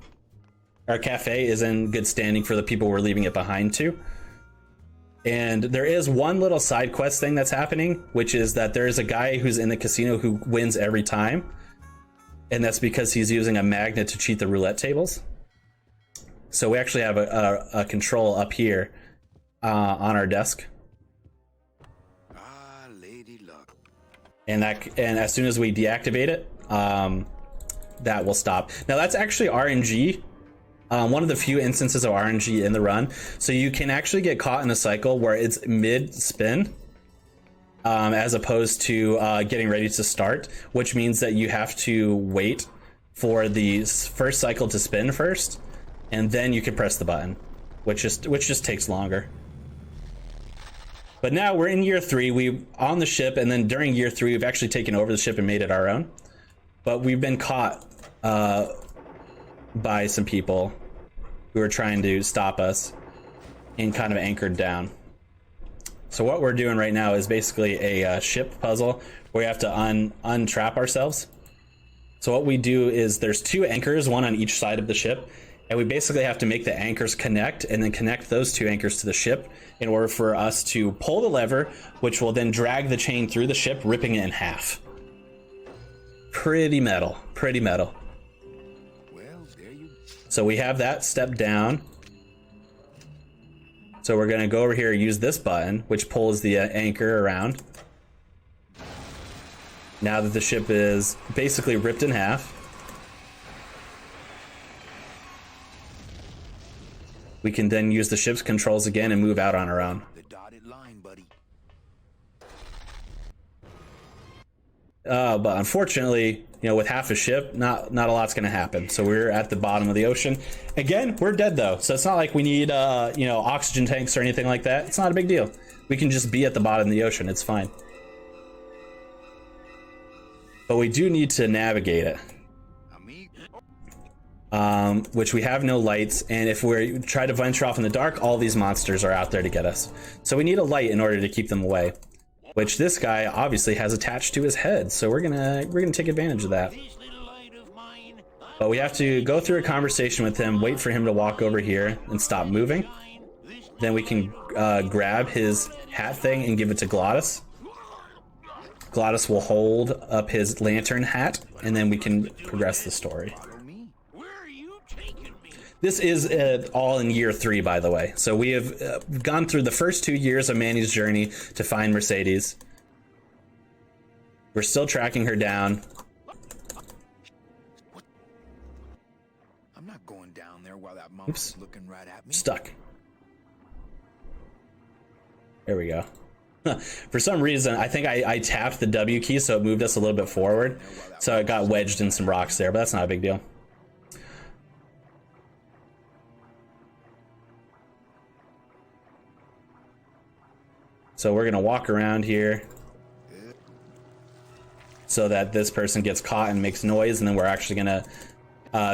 our cafe is in good standing for the people we're leaving it behind to. And there is one little side quest thing that's happening, which is that there is a guy who's in the casino who wins every time. And that's because he's using a magnet to cheat the roulette tables. So we actually have a control up here on our desk. Ah, Lady Luck. And as soon as we deactivate it, that will stop. Now that's actually RNG. One of the few instances of RNG in the run. So you can actually get caught in a cycle where it's mid-spin, as opposed to getting ready to start, which means that you have to wait for the first cycle to spin first, and then you can press the button, which just takes longer. But now we're in year 3, we on the ship, and then during year 3, we've actually taken over the ship and made it our own. But we've been caught by some people who are trying to stop us and kind of anchored down. So what we're doing right now is basically a ship puzzle where we have to untrap ourselves. So what we do is there's 2 anchors, one on each side of the ship, and we basically have to make the anchors connect and then connect those 2 anchors to the ship in order for us to pull the lever, which will then drag the chain through the ship, ripping it in half. Pretty metal, pretty metal. Well, there you. So we have that step down. So we're gonna go over here and use this button, which pulls the anchor around. Now that the ship is basically ripped in half, we can then use the ship's controls again and move out on our own. The dotted line, buddy. But unfortunately, with half a ship, not a lot's gonna happen. So we're at the bottom of the ocean. Again, we're dead though, so it's not like we need oxygen tanks or anything like that. It's not a big deal. We can just be at the bottom of the ocean. It's fine. But we do need to navigate it. Which we have no lights, and if we try to venture off in the dark, all these monsters are out there to get us. So we need a light in order to keep them away, which this guy obviously has attached to his head. So we're gonna take advantage of that. But we have to go through a conversation with him, wait for him to walk over here and stop moving. Then we can grab his hat thing and give it to Glottis. Glottis will hold up his lantern hat, and then we can progress the story. This is all in year 3, by the way. So we have gone through the first 2 years of Manny's journey to find Mercedes. We're still tracking her down. I'm not going down there while that monk's looking right at me. Stuck. There we go. For some reason, I think I tapped the W key, so it moved us a little bit forward. So it got wedged in some rocks there, but that's not a big deal. So we're gonna walk around here so that this person gets caught and makes noise, and then we're actually gonna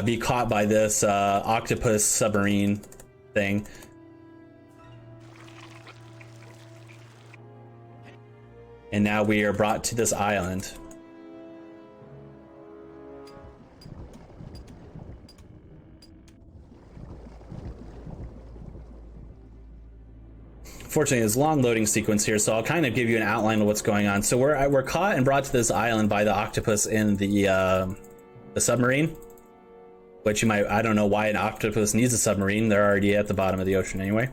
be caught by this octopus submarine thing. And now we are brought to this island. Fortunately, there's a long loading sequence here, so I'll kind of give you an outline of what's going on. So we're caught and brought to this island by the octopus in the submarine, which you might, I don't know why an octopus needs a submarine. They're already at the bottom of the ocean anyway.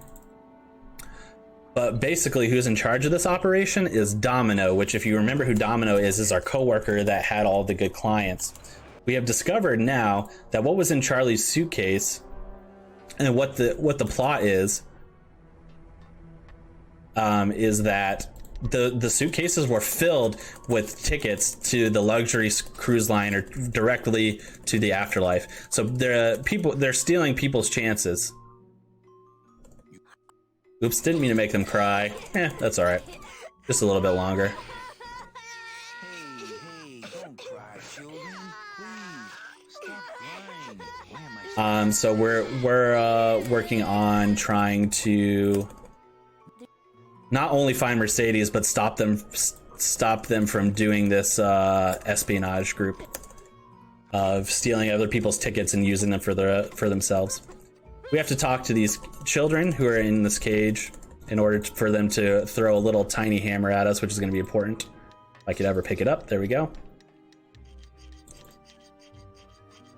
But basically, who's in charge of this operation is Domino, which, if you remember who Domino is our coworker that had all the good clients. We have discovered now that what was in Charlie's suitcase and what the plot is that the suitcases were filled with tickets to the luxury cruise liner directly to the afterlife. So they're stealing people's chances. Oops, didn't mean to make them cry. That's all right. Just a little bit longer. Hey, don't cry, children. Please, stop crying. Why am I So we're working on trying to not only find Mercedes, but stop them from doing this espionage group. of stealing other people's tickets and using them for themselves. We have to talk to these children who are in this cage in order for them to throw a little tiny hammer at us, which is going to be important. If I could ever pick it up. There we go.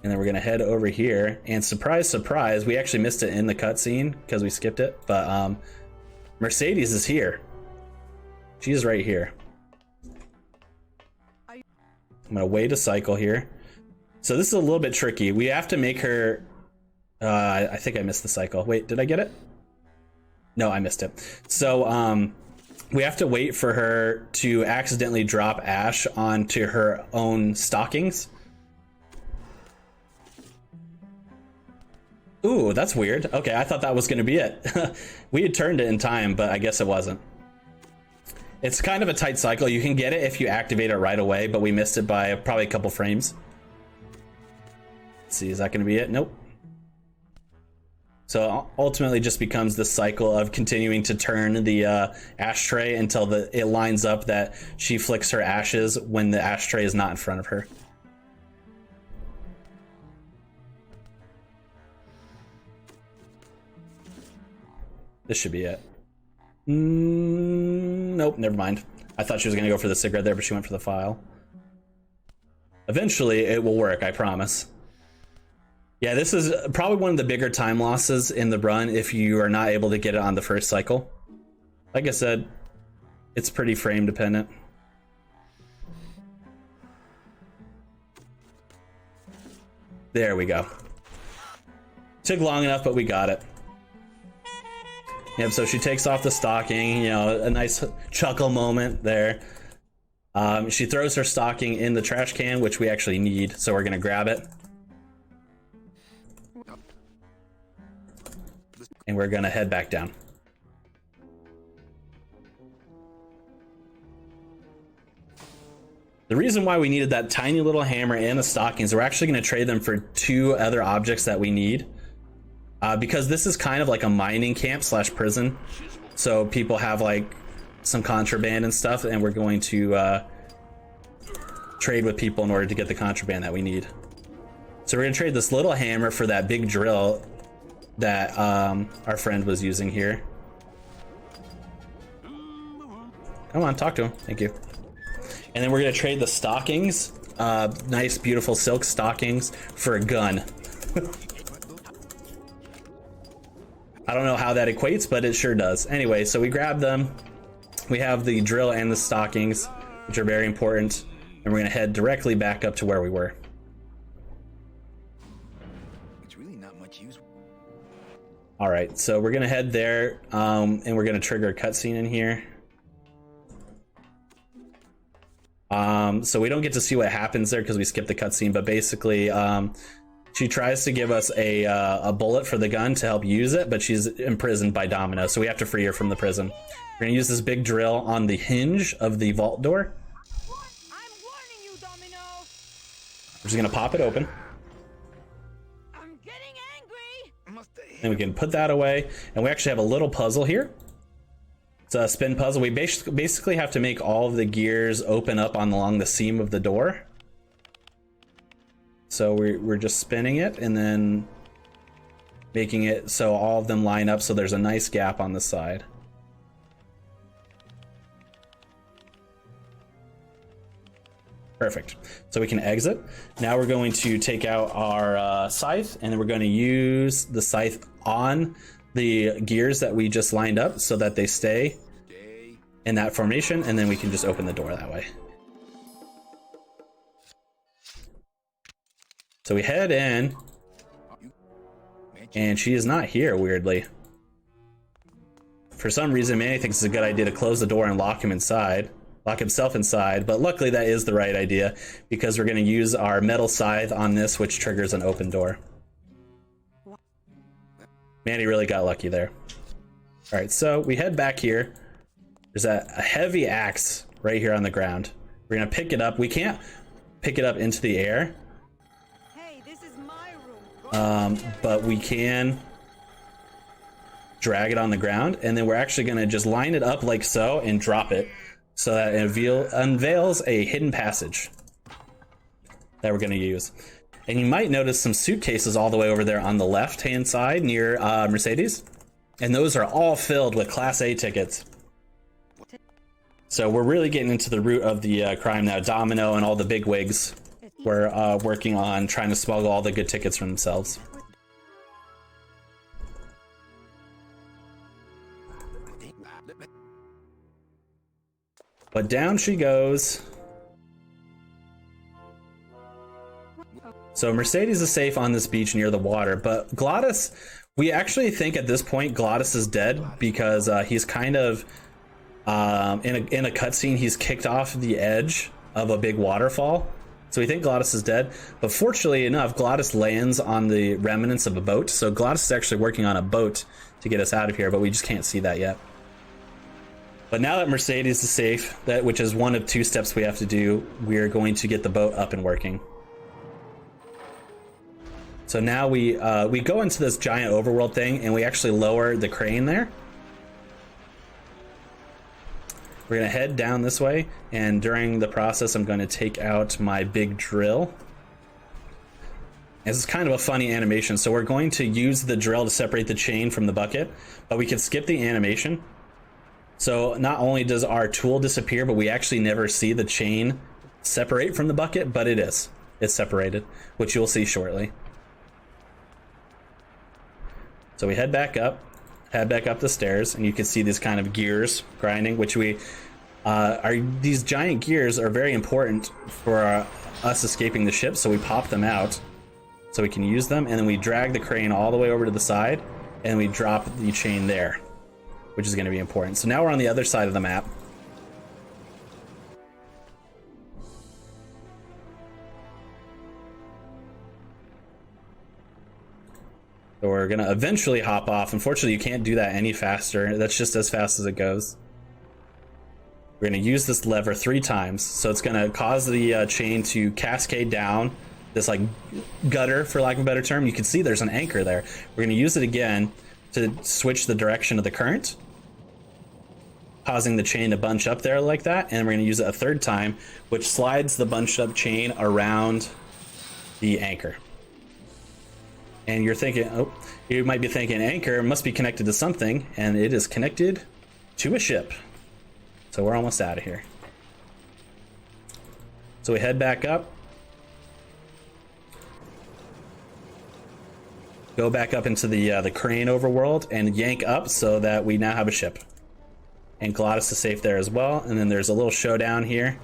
And then we're going to head over here. And surprise, surprise, we actually missed it in the cutscene because we skipped it. But Mercedes is here. She is right here. I'm going to wait a cycle here. So this is a little bit tricky. We have to make her... I think I missed the cycle. Wait, did I get it? No, I missed it. So we have to wait for her to accidentally drop ash onto her own stockings. Ooh, that's weird. Okay, I thought that was going to be it. We had turned it in time, but I guess it wasn't. It's kind of a tight cycle. You can get it if you activate it right away, but we missed it by probably a couple frames. Let's see, is that going to be it? Nope. So ultimately just becomes this cycle of continuing to turn the ashtray until it lines up that she flicks her ashes when the ashtray is not in front of her. This should be it. Nope, never mind. I thought she was going to go for the cigarette there, but she went for the file. Eventually, it will work, I promise. Yeah, this is probably one of the bigger time losses in the run if you are not able to get it on the first cycle. Like I said, it's pretty frame dependent. There we go. Took long enough, but we got it. Yep, so she takes off the stocking, you know, a nice chuckle moment there. She throws her stocking in the trash can, which we actually need, so we're gonna grab it. And we're gonna head back down. The reason why we needed that tiny little hammer and the stockings, we're actually gonna trade them for 2 other objects that we need. Because this is kind of like a mining camp / prison. So people have like some contraband and stuff, and we're going to trade with people in order to get the contraband that we need. So we're gonna trade this little hammer for that big drill that our friend was using here. Come on, talk to him. Thank you. And then we're gonna trade the stockings, nice beautiful silk stockings, for a gun. I don't know how that equates, but it sure does. Anyway, so we grab them. We have the drill and the stockings, which are very important, and we're gonna head directly back up to where we were. It's really not much use. All right, so we're gonna head there, and we're gonna trigger a cutscene in here. So we don't get to see what happens there because we skipped the cutscene, but basically, she tries to give us a bullet for the gun to help use it, but she's imprisoned by Domino, so we have to free her from the prison. We're gonna use this big drill on the hinge of the vault door. I'm warning you, Domino. We're just gonna pop it open. I'm getting angry. And we can put that away, and we actually have a little puzzle here. It's a spin puzzle. We basically have to make all of the gears open up along the seam of the door. So we're just spinning it and then making it so all of them line up so there's a nice gap on the side. Perfect. So we can exit. Now we're going to take out our scythe, and then we're going to use the scythe on the gears that we just lined up so that they stay in that formation, and then we can just open the door that way. So we head in, and she is not here, weirdly. For some reason, Manny thinks it's a good idea to close the door and lock himself inside, but luckily that is the right idea, because we're going to use our metal scythe on this, which triggers an open door. Manny really got lucky there. All right, so we head back here. There's a heavy axe right here on the ground. We're going to pick it up. We can't pick it up into the air. But we can drag it on the ground, and then we're actually going to just line it up like so and drop it so that it unveils a hidden passage that we're going to use. And you might notice some suitcases all the way over there on the left-hand side near Mercedes. And those are all filled with Class A tickets. So we're really getting into the root of the crime now. Domino and all the big wigs were working on trying to smuggle all the good tickets for themselves. But down she goes. So Mercedes is safe on this beach near the water, but Glottis, we actually think at this point Glottis is dead because he's kind of in a cutscene. He's kicked off the edge of a big waterfall, so we think Glottis is dead. But fortunately enough, Glottis lands on the remnants of a boat. So Glottis is actually working on a boat to get us out of here, but we just can't see that yet. But now that Mercedes is safe, which is one of 2 steps we have to do, we're going to get the boat up and working. So now we go into this giant overworld thing, and we actually lower the crane there. We're gonna head down this way, and during the process I'm going to take out my big drill. This is kind of a funny animation, so we're going to use the drill to separate the chain from the bucket, but we can skip the animation. So not only does our tool disappear, but we actually never see the chain separate from the bucket, but it's separated, which you'll see shortly. So we head back up the stairs, and you can see these kind of gears grinding, which these giant gears are very important for us escaping the ship, so we pop them out so we can use them, and then we drag the crane all the way over to the side, and we drop the chain there, which is going to be important. So now we're on the other side of the map. So we're going to eventually hop off. Unfortunately, you can't do that any faster. That's just as fast as it goes. We're going to use this lever 3 times. So it's going to cause the chain to cascade down this like gutter, for lack of a better term. You can see there's an anchor there. We're going to use it again to switch the direction of the current, causing the chain to bunch up there like that. And we're going to use it a 3rd time, which slides the bunched up chain around the anchor. And you're thinking, you might be thinking, anchor must be connected to something, and it is connected to a ship. So we're almost out of here. So we head back up, go back up into the crane overworld, and yank up so that we now have a ship. And Glottis is safe there as well. And then there's a little showdown here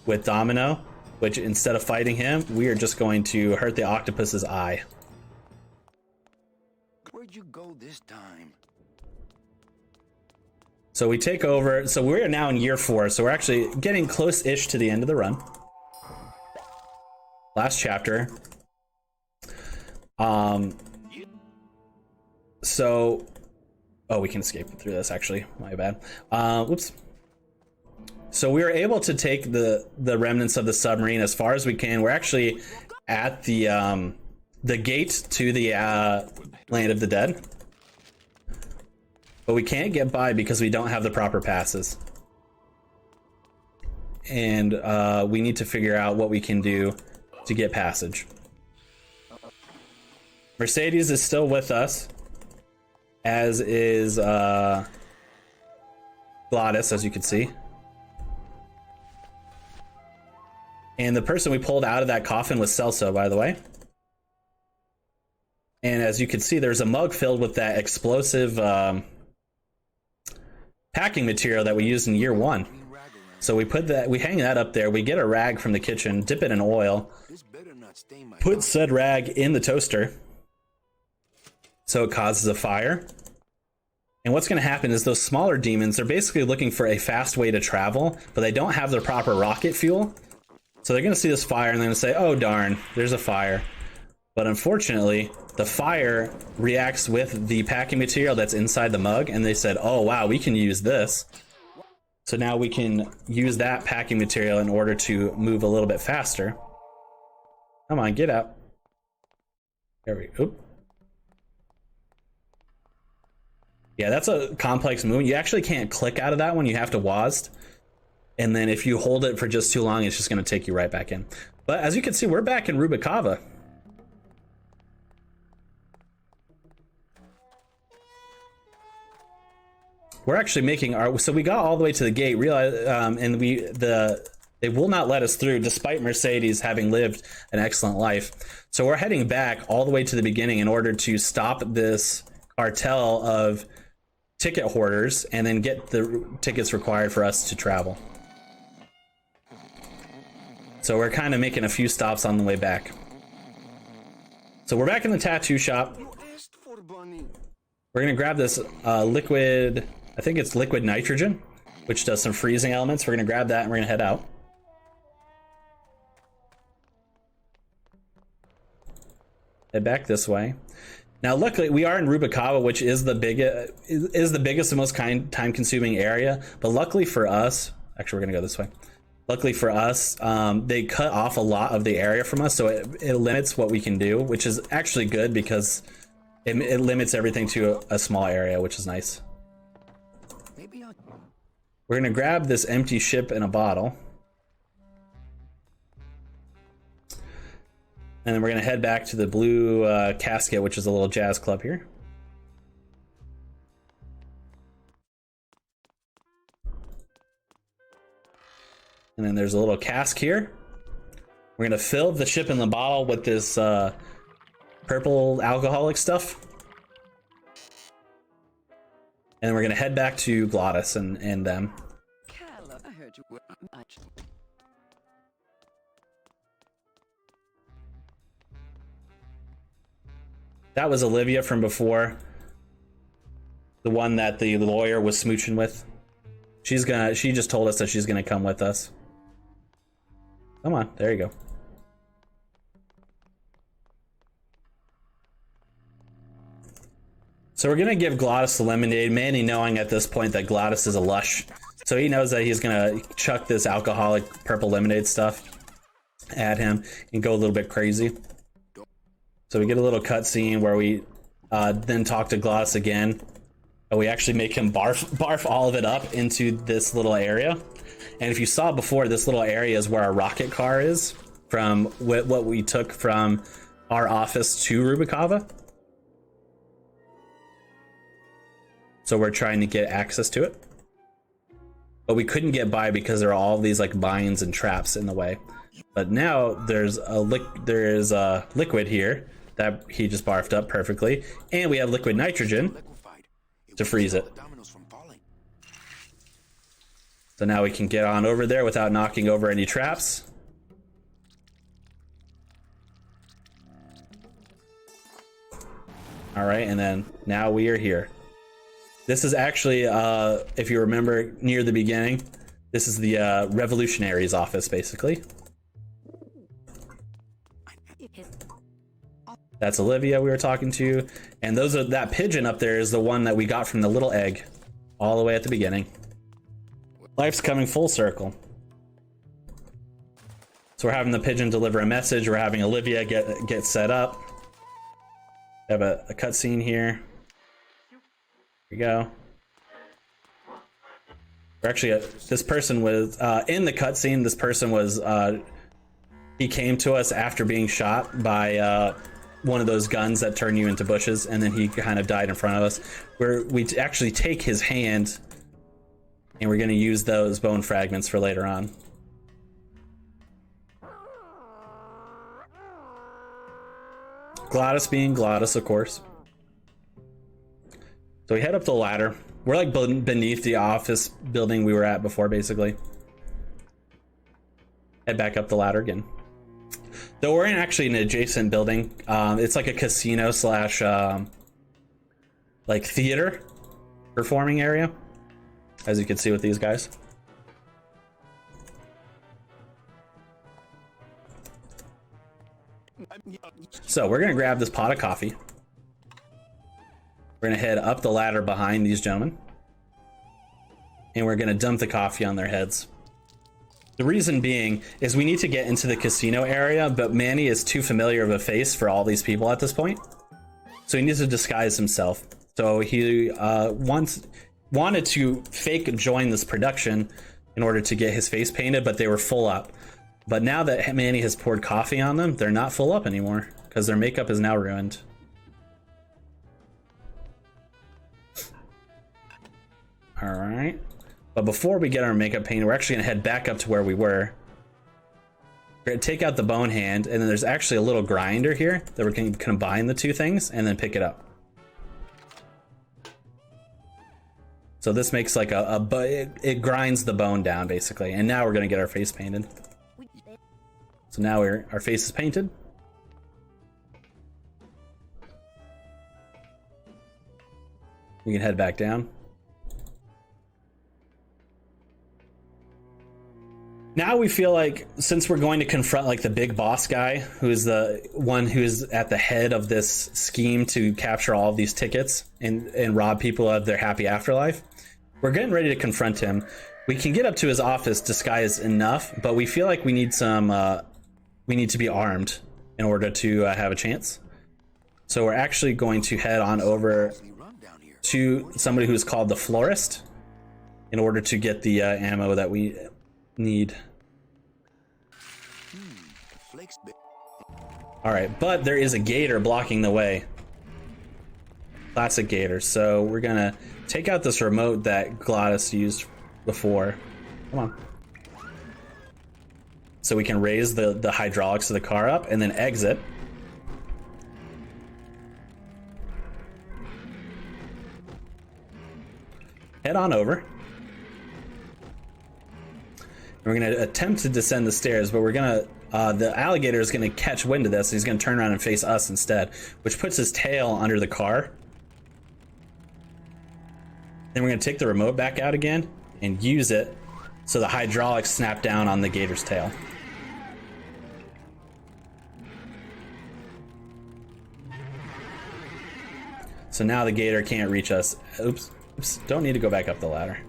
with Domino, which instead of fighting him, we are just going to hurt the octopus's eye. Where'd you go this time? So we take over. So we're now in year 4. So we're actually getting close-ish to the end of the run. Last chapter. So, oh, we can escape through this actually. My bad. Whoops. So we were able to take the remnants of the submarine as far as we can. We're actually at the gate to the land of the dead, but we can't get by because we don't have the proper passes, and we need to figure out what we can do to get passage. Mercedes is still with us, as is Glottis, as you can see. And the person we pulled out of that coffin was Celso, by the way. And as you can see, there's a mug filled with that explosive packing material that we used in year 1. So we hang that up there. We get a rag from the kitchen, dip it in oil, put said rag in the toaster so it causes a fire. And what's going to happen is those smaller demons, they're basically looking for a fast way to travel, but they don't have the proper rocket fuel. So they're going to see this fire and they're going to say, oh darn, there's a fire. But unfortunately, the fire reacts with the packing material that's inside the mug, and they said, oh wow, we can use this. So now we can use that packing material in order to move a little bit faster. Come on, get out. There we go. Yeah, that's a complex move. You actually can't click out of that one. You have to WASD. And then if you hold it for just too long, it's just going to take you right back in. But as you can see, we're back in Rubikava. we're actually making our, so we got all the way to the gate, realize, and they will not let us through despite Mercedes having lived an excellent life. So we're heading back all the way to the beginning in order to stop this cartel of ticket hoarders and then get the tickets required for us to travel. So we're kind of making a few stops on the way back. So we're back in the tattoo shop. We're gonna grab this liquid, I think it's liquid nitrogen, which does some freezing elements. We're gonna grab that and we're gonna head out. Head back this way. Now, luckily, we are in Rubalcaba, which is the biggest and most time-consuming area. But luckily for us, actually, we're gonna go this way. Luckily for us, they cut off a lot of the area from us, so it limits what we can do, which is actually good because it limits everything to a small area, which is nice. We're gonna grab this empty ship in a bottle. And then we're gonna head back to the blue casket, which is a little jazz club here. And then there's a little cask here. We're gonna fill the ship in the bottle with this purple alcoholic stuff. And then we're gonna head back to Glottis and them. I heard you were That was Olivia from before. The one that the lawyer was smooching with. She just told us that she's gonna come with us. Come on, there you go. So we're gonna give Glottis the lemonade, Manny knowing at this point that Glottis is a lush. So he knows that he's gonna chuck this alcoholic purple lemonade stuff at him and go a little bit crazy. So we get a little cutscene where we then talk to Glottis again. And we actually make him barf all of it up into this little area. And if you saw before, this little area is where our rocket car is from what we took from our office to Rubalcaba. So we're trying to get access to it. But we couldn't get by because there are all these like mines and traps in the way. But now there's a liquid here that he just barfed up perfectly. And we have liquid nitrogen to freeze it. So now we can get on over there without knocking over any traps. All right, and then now we are here. This is actually, if you remember near the beginning, this is the Revolutionary's office, basically. That's Olivia we were talking to. And that pigeon up there is the one that we got from the little egg all the way at the beginning. Life's coming full circle. So we're having the pigeon deliver a message. We're having Olivia get set up. We have a cutscene here. Here we go. We're actually, this person was, in the cutscene, this person was, he came to us after being shot by one of those guns that turn you into bushes, and then he kind of died in front of us. We actually take his hand, and we're going to use those bone fragments for later on. Glottis being Glottis, of course. So we head up the ladder. We're like beneath the office building we were at before, basically. Head back up the ladder again. Though we're in actually an adjacent building. It's like a casino slash like theater performing area, as you can see with these guys. So we're gonna grab this pot of coffee. We're gonna head up the ladder behind these gentlemen, and we're gonna dump the coffee on their heads. The reason being is we need to get into the casino area, but Manny is too familiar of a face for all these people at this point. So he needs to disguise himself. So he wanted to fake join this production in order to get his face painted, but they were full up. But now that Manny has poured coffee on them, they're not full up anymore because their makeup is now ruined. All right. But before we get our makeup painted, we're actually gonna head back up to where we were. We're gonna take out the bone hand, and then there's actually a little grinder here that we're gonna combine the two things and then pick it up. So this makes like it grinds the bone down basically. And now we're gonna get our face painted. So now our face is painted. We can head back down. Now we feel like, since we're going to confront like the big boss guy, who's the one who's at the head of this scheme to capture all of these tickets and rob people of their happy afterlife, we're getting ready to confront him. We can get up to his office disguised enough, but we feel like we need we need to be armed in order to have a chance. So we're actually going to head on over to somebody who's called the Florist in order to get the ammo that we need. All right, but there is a gator blocking the way. Classic gator. So we're gonna take out this remote that Gladys used before. Come on. So we can raise the hydraulics of the car up and then exit. Head on over. We're going to attempt to descend the stairs, but we're going to, the alligator is going to catch wind of this. And he's going to turn around and face us instead, which puts his tail under the car. Then we're going to take the remote back out again and use it so the hydraulics snap down on the gator's tail. So now the gator can't reach us. Oops, don't need to go back up the ladder.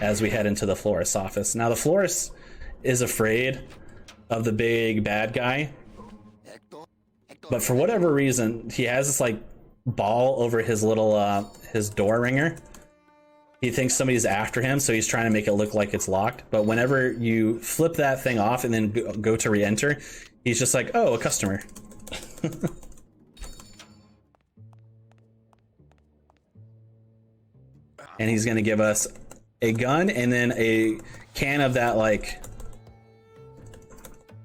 As we head into the florist's office. Now the florist is afraid of the big bad guy, but for whatever reason, he has this like ball over his little his door ringer. He thinks somebody's after him, so he's trying to make it look like it's locked. But whenever you flip that thing off and then go to re-enter, he's just like, oh, a customer. And he's gonna give us a gun and then a can of that, like,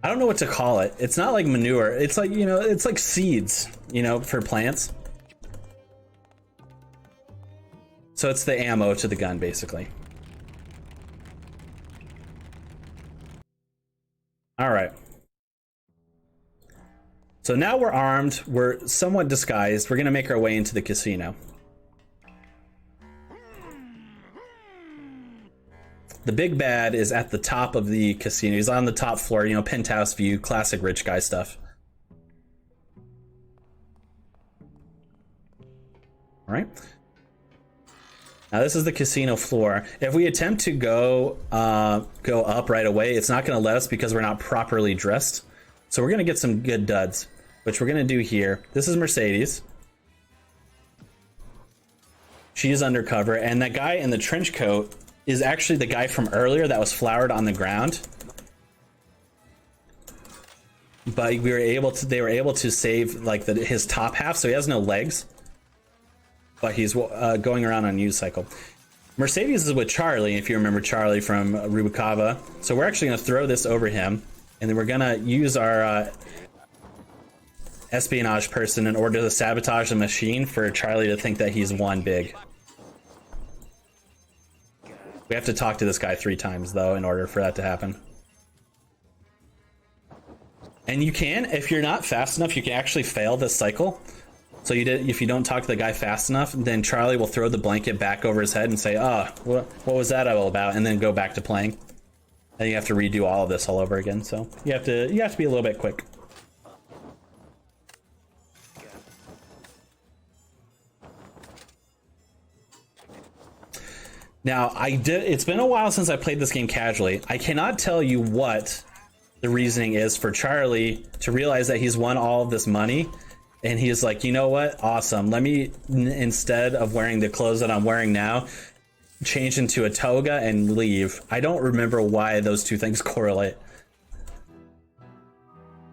I don't know what to call it. It's not like manure. It's like, you know, it's like seeds, you know, for plants. So it's the ammo to the gun, basically. All right. So now we're armed. We're somewhat disguised. We're gonna make our way into the casino. The big bad is at the top of the casino. He's on the top floor, you know, penthouse view, classic rich guy stuff. All right. Now this is the casino floor. If we attempt to go up right away, it's not going to let us because we're not properly dressed. So we're going to get some good duds, which we're going to do here. This is Mercedes. She's undercover, and that guy in the trench coat is actually the guy from earlier that was flowered on the ground. But we were able to, they were able to save like his top half, so he has no legs. But he's going around on a unicycle. Mercedes is with Charlie, if you remember Charlie from Rubalcaba. So we're actually going to throw this over him, and then we're going to use our espionage person in order to sabotage the machine for Charlie to think that he's won big. We have to talk to this guy 3 times, though, in order for that to happen. And you can, if you're not fast enough, you can actually fail this cycle. So if you don't talk to the guy fast enough, then Charlie will throw the blanket back over his head and say, what was that all about? And then go back to playing. And you have to redo all of this all over again. So you have to be a little bit quick. Now, it's been a while since I played this game casually. I cannot tell you what the reasoning is for Charlie to realize that he's won all of this money. And he's like, you know what? Awesome. Let me, instead of wearing the clothes that I'm wearing now, change into a toga and leave. I don't remember why those two things correlate.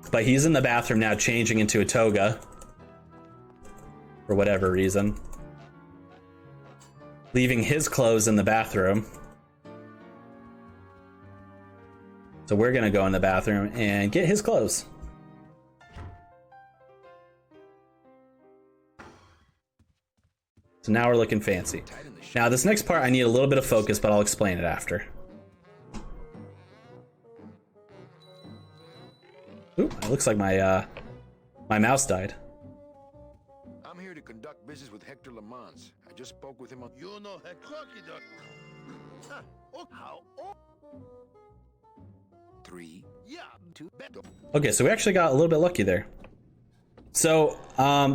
But he's in the bathroom now changing into a toga. For whatever reason. leaving his clothes in the bathroom. So we're gonna go in the bathroom and get his clothes. So now we're looking fancy. Now this next part I need a little bit of focus, but I'll explain it after. Ooh, it looks like my my mouse died. I'm here to conduct business with Hector Lamans. I just spoke with him on... You know Hector. 3, 2, Okay, so we actually got a little bit lucky there. So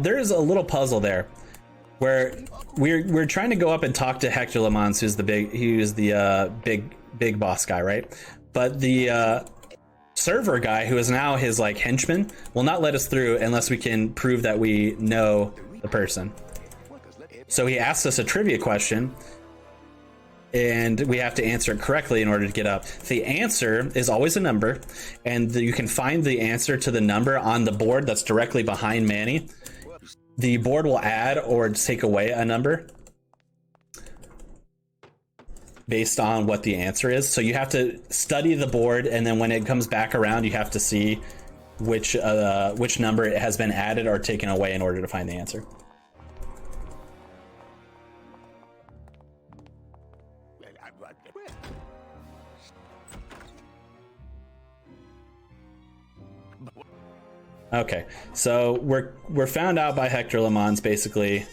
there is a little puzzle there where we're trying to go up and talk to Hector Lamans, who's the big boss guy, right? But the server guy, who is now his like henchman, will not let us through unless we can prove that we know the person. So he asks us a trivia question, and we have to answer it correctly in order to get up. The answer is always a number, and you can find the answer to the number on the board that's directly behind Manny. The board will add or take away a number based on what the answer is. So you have to study the board, and then when it comes back around, you have to see which number it has been added or taken away in order to find the answer. Okay, so we're found out by Hector Lamans basically,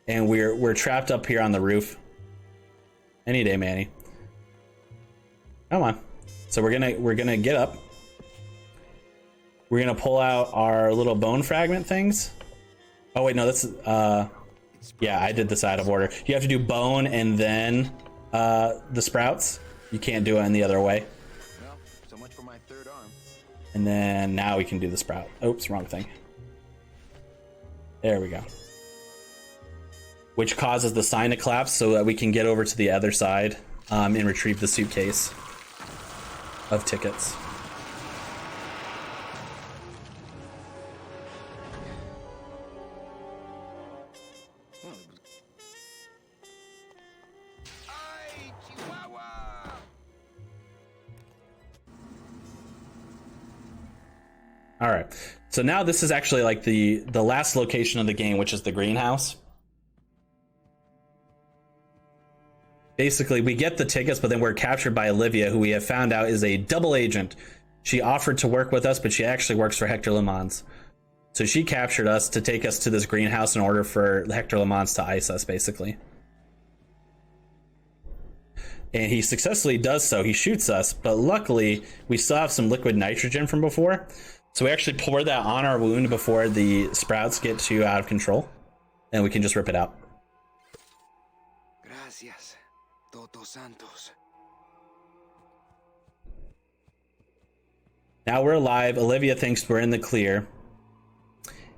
and we're trapped up here on the roof. Any day, Manny. Come on. So we're gonna get up. We're gonna pull out our little bone fragment things. Oh wait, no, that's yeah, I did this out of order. You have to do bone and then the sprouts. You can't do it any other way. Well, so much for my third arm. And then now we can do the sprout. Oops, wrong thing. There we go. Which causes the sign to collapse so that we can get over to the other side and retrieve the suitcase of tickets. All right, so now this is actually like the last location of the game, which is the greenhouse. Basically, we get the tickets, but then we're captured by Olivia, who we have found out is a double agent. She offered to work with us, but she actually works for Hector Lamans. So she captured us to take us to this greenhouse in order for Hector Lamans to ice us, basically. And he successfully does so. He shoots us, but luckily, we still have some liquid nitrogen from before. So we actually pour that on our wound before the sprouts get too out of control, and we can just rip it out. Gracias, Toto Santos. Now we're alive. Olivia thinks we're in the clear.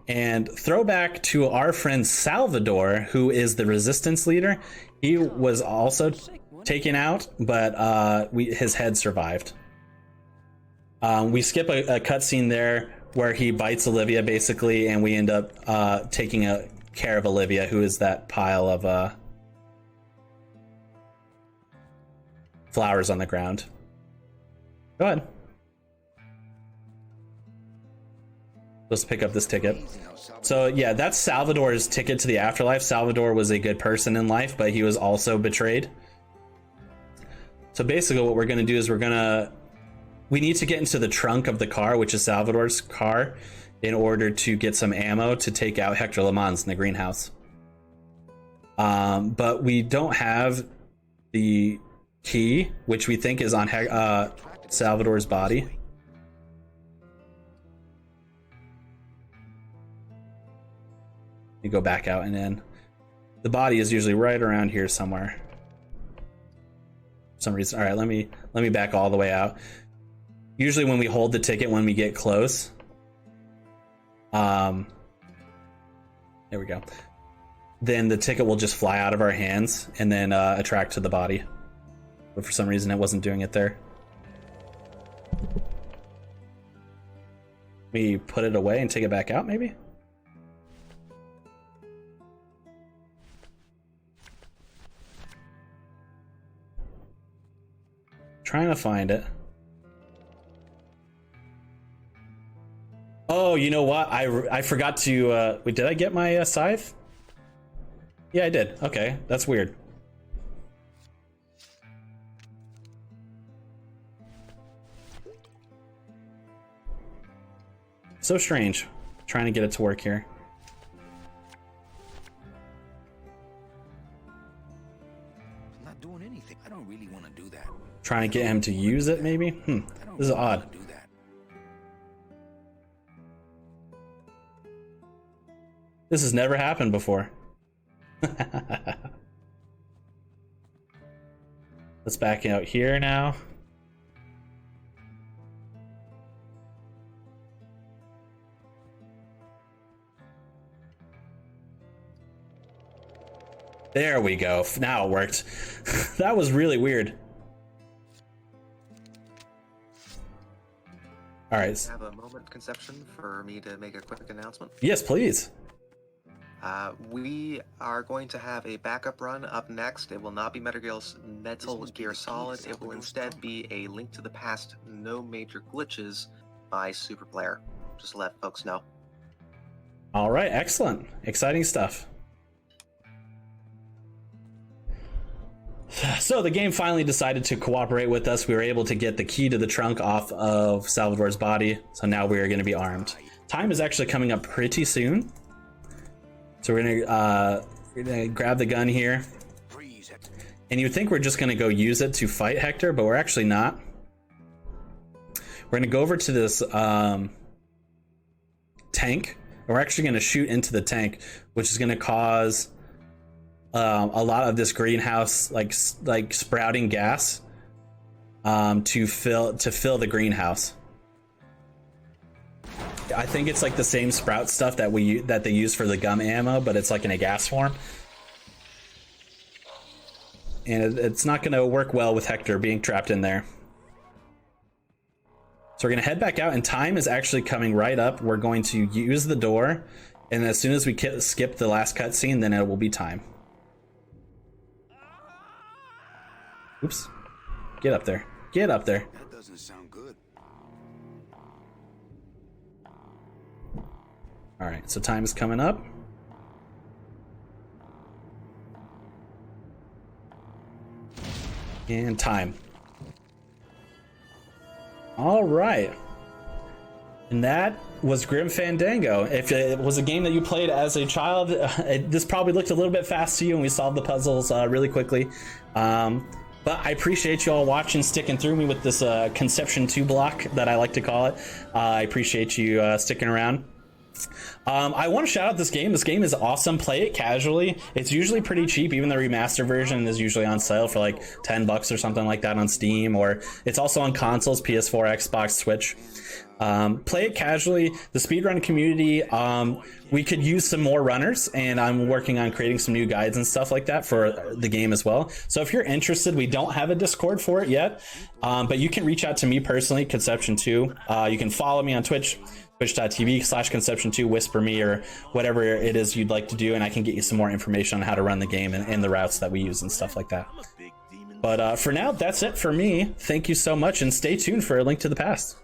And throwback to our friend Salvador, who is the resistance leader. He was also taken out, but his head survived. We skip a cutscene there where he bites Olivia, basically, and we end up taking care of Olivia, who is that pile of flowers on the ground. Go ahead. Let's pick up this ticket. So yeah, that's Salvador's ticket to the afterlife. Salvador was a good person in life, but he was also betrayed. So basically what we're going to do is we need to get into the trunk of the car, which is Salvador's car, in order to get some ammo to take out Hector Lamans in the greenhouse. But we don't have the key, which we think is on Salvador's body. You go back out and in. The body is usually right around here somewhere. For some reason. All right, let me back all the way out. Usually when we hold the ticket when we get close. There we go. Then the ticket will just fly out of our hands and then attract to the body. But for some reason it wasn't doing it there. We put it away and take it back out, maybe? Trying to find it. Oh, you know what? I forgot to. Wait, did I get my scythe? Yeah, I did. Okay, that's weird. So strange. Trying to get it to work here. I'm not doing anything. I don't really want to do that. Trying to get him to use it, maybe? This is odd. Do that. This has never happened before. Let's back out here now. There we go. Now it worked. That was really weird. All right. Have a moment, Conception, for me to make a quick announcement. Yes, please. We are going to have a backup run up next. It will not be Metal Gear Solid. It will instead be a Link to the Past, No Major Glitches by Superplayer. Just to let folks know. All right. Excellent. Exciting stuff. So the game finally decided to cooperate with us. We were able to get the key to the trunk off of Salvador's body. So now we are going to be armed. Time is actually coming up pretty soon. So we're gonna grab the gun here. And you'd think we're just gonna go use it to fight Hector, but we're actually not. We're gonna go over to this tank. And we're actually gonna shoot into the tank, which is gonna cause a lot of this greenhouse like sprouting gas to fill the greenhouse. I think it's like the same sprout stuff that they use for the gum ammo, but it's like in a gas form. And it's not going to work well with Hector being trapped in there. So we're going to head back out, and time is actually coming right up. We're going to use the door, and as soon as we skip the last cutscene, then it will be time. Oops. Get up there. Get up there. That doesn't sound good. All right, so time is coming up. And time. All right. And that was Grim Fandango. If it was a game that you played as a child, this probably looked a little bit fast to you, and we solved the puzzles really quickly. But I appreciate you all watching, sticking through me with this Conception 2 block that I like to call it. I appreciate you sticking around. I want to shout out this game. This game is awesome. Play it casually. It's usually pretty cheap. Even the remaster version is usually on sale for like $10 or something like that on Steam, or it's also on consoles, PS4, Xbox, Switch. Play it casually. The speedrun community, we could use some more runners, and I'm working on creating some new guides and stuff like that for the game as well. So if you're interested, we don't have a Discord for it yet, but you can reach out to me personally, Conception2. You can follow me on Twitch, twitch.tv/Conception2, whisper me or whatever it is you'd like to do, and I can get you some more information on how to run the game and the routes that we use and stuff like that. But for now, that's it for me. Thank you so much, and stay tuned for A Link to the Past.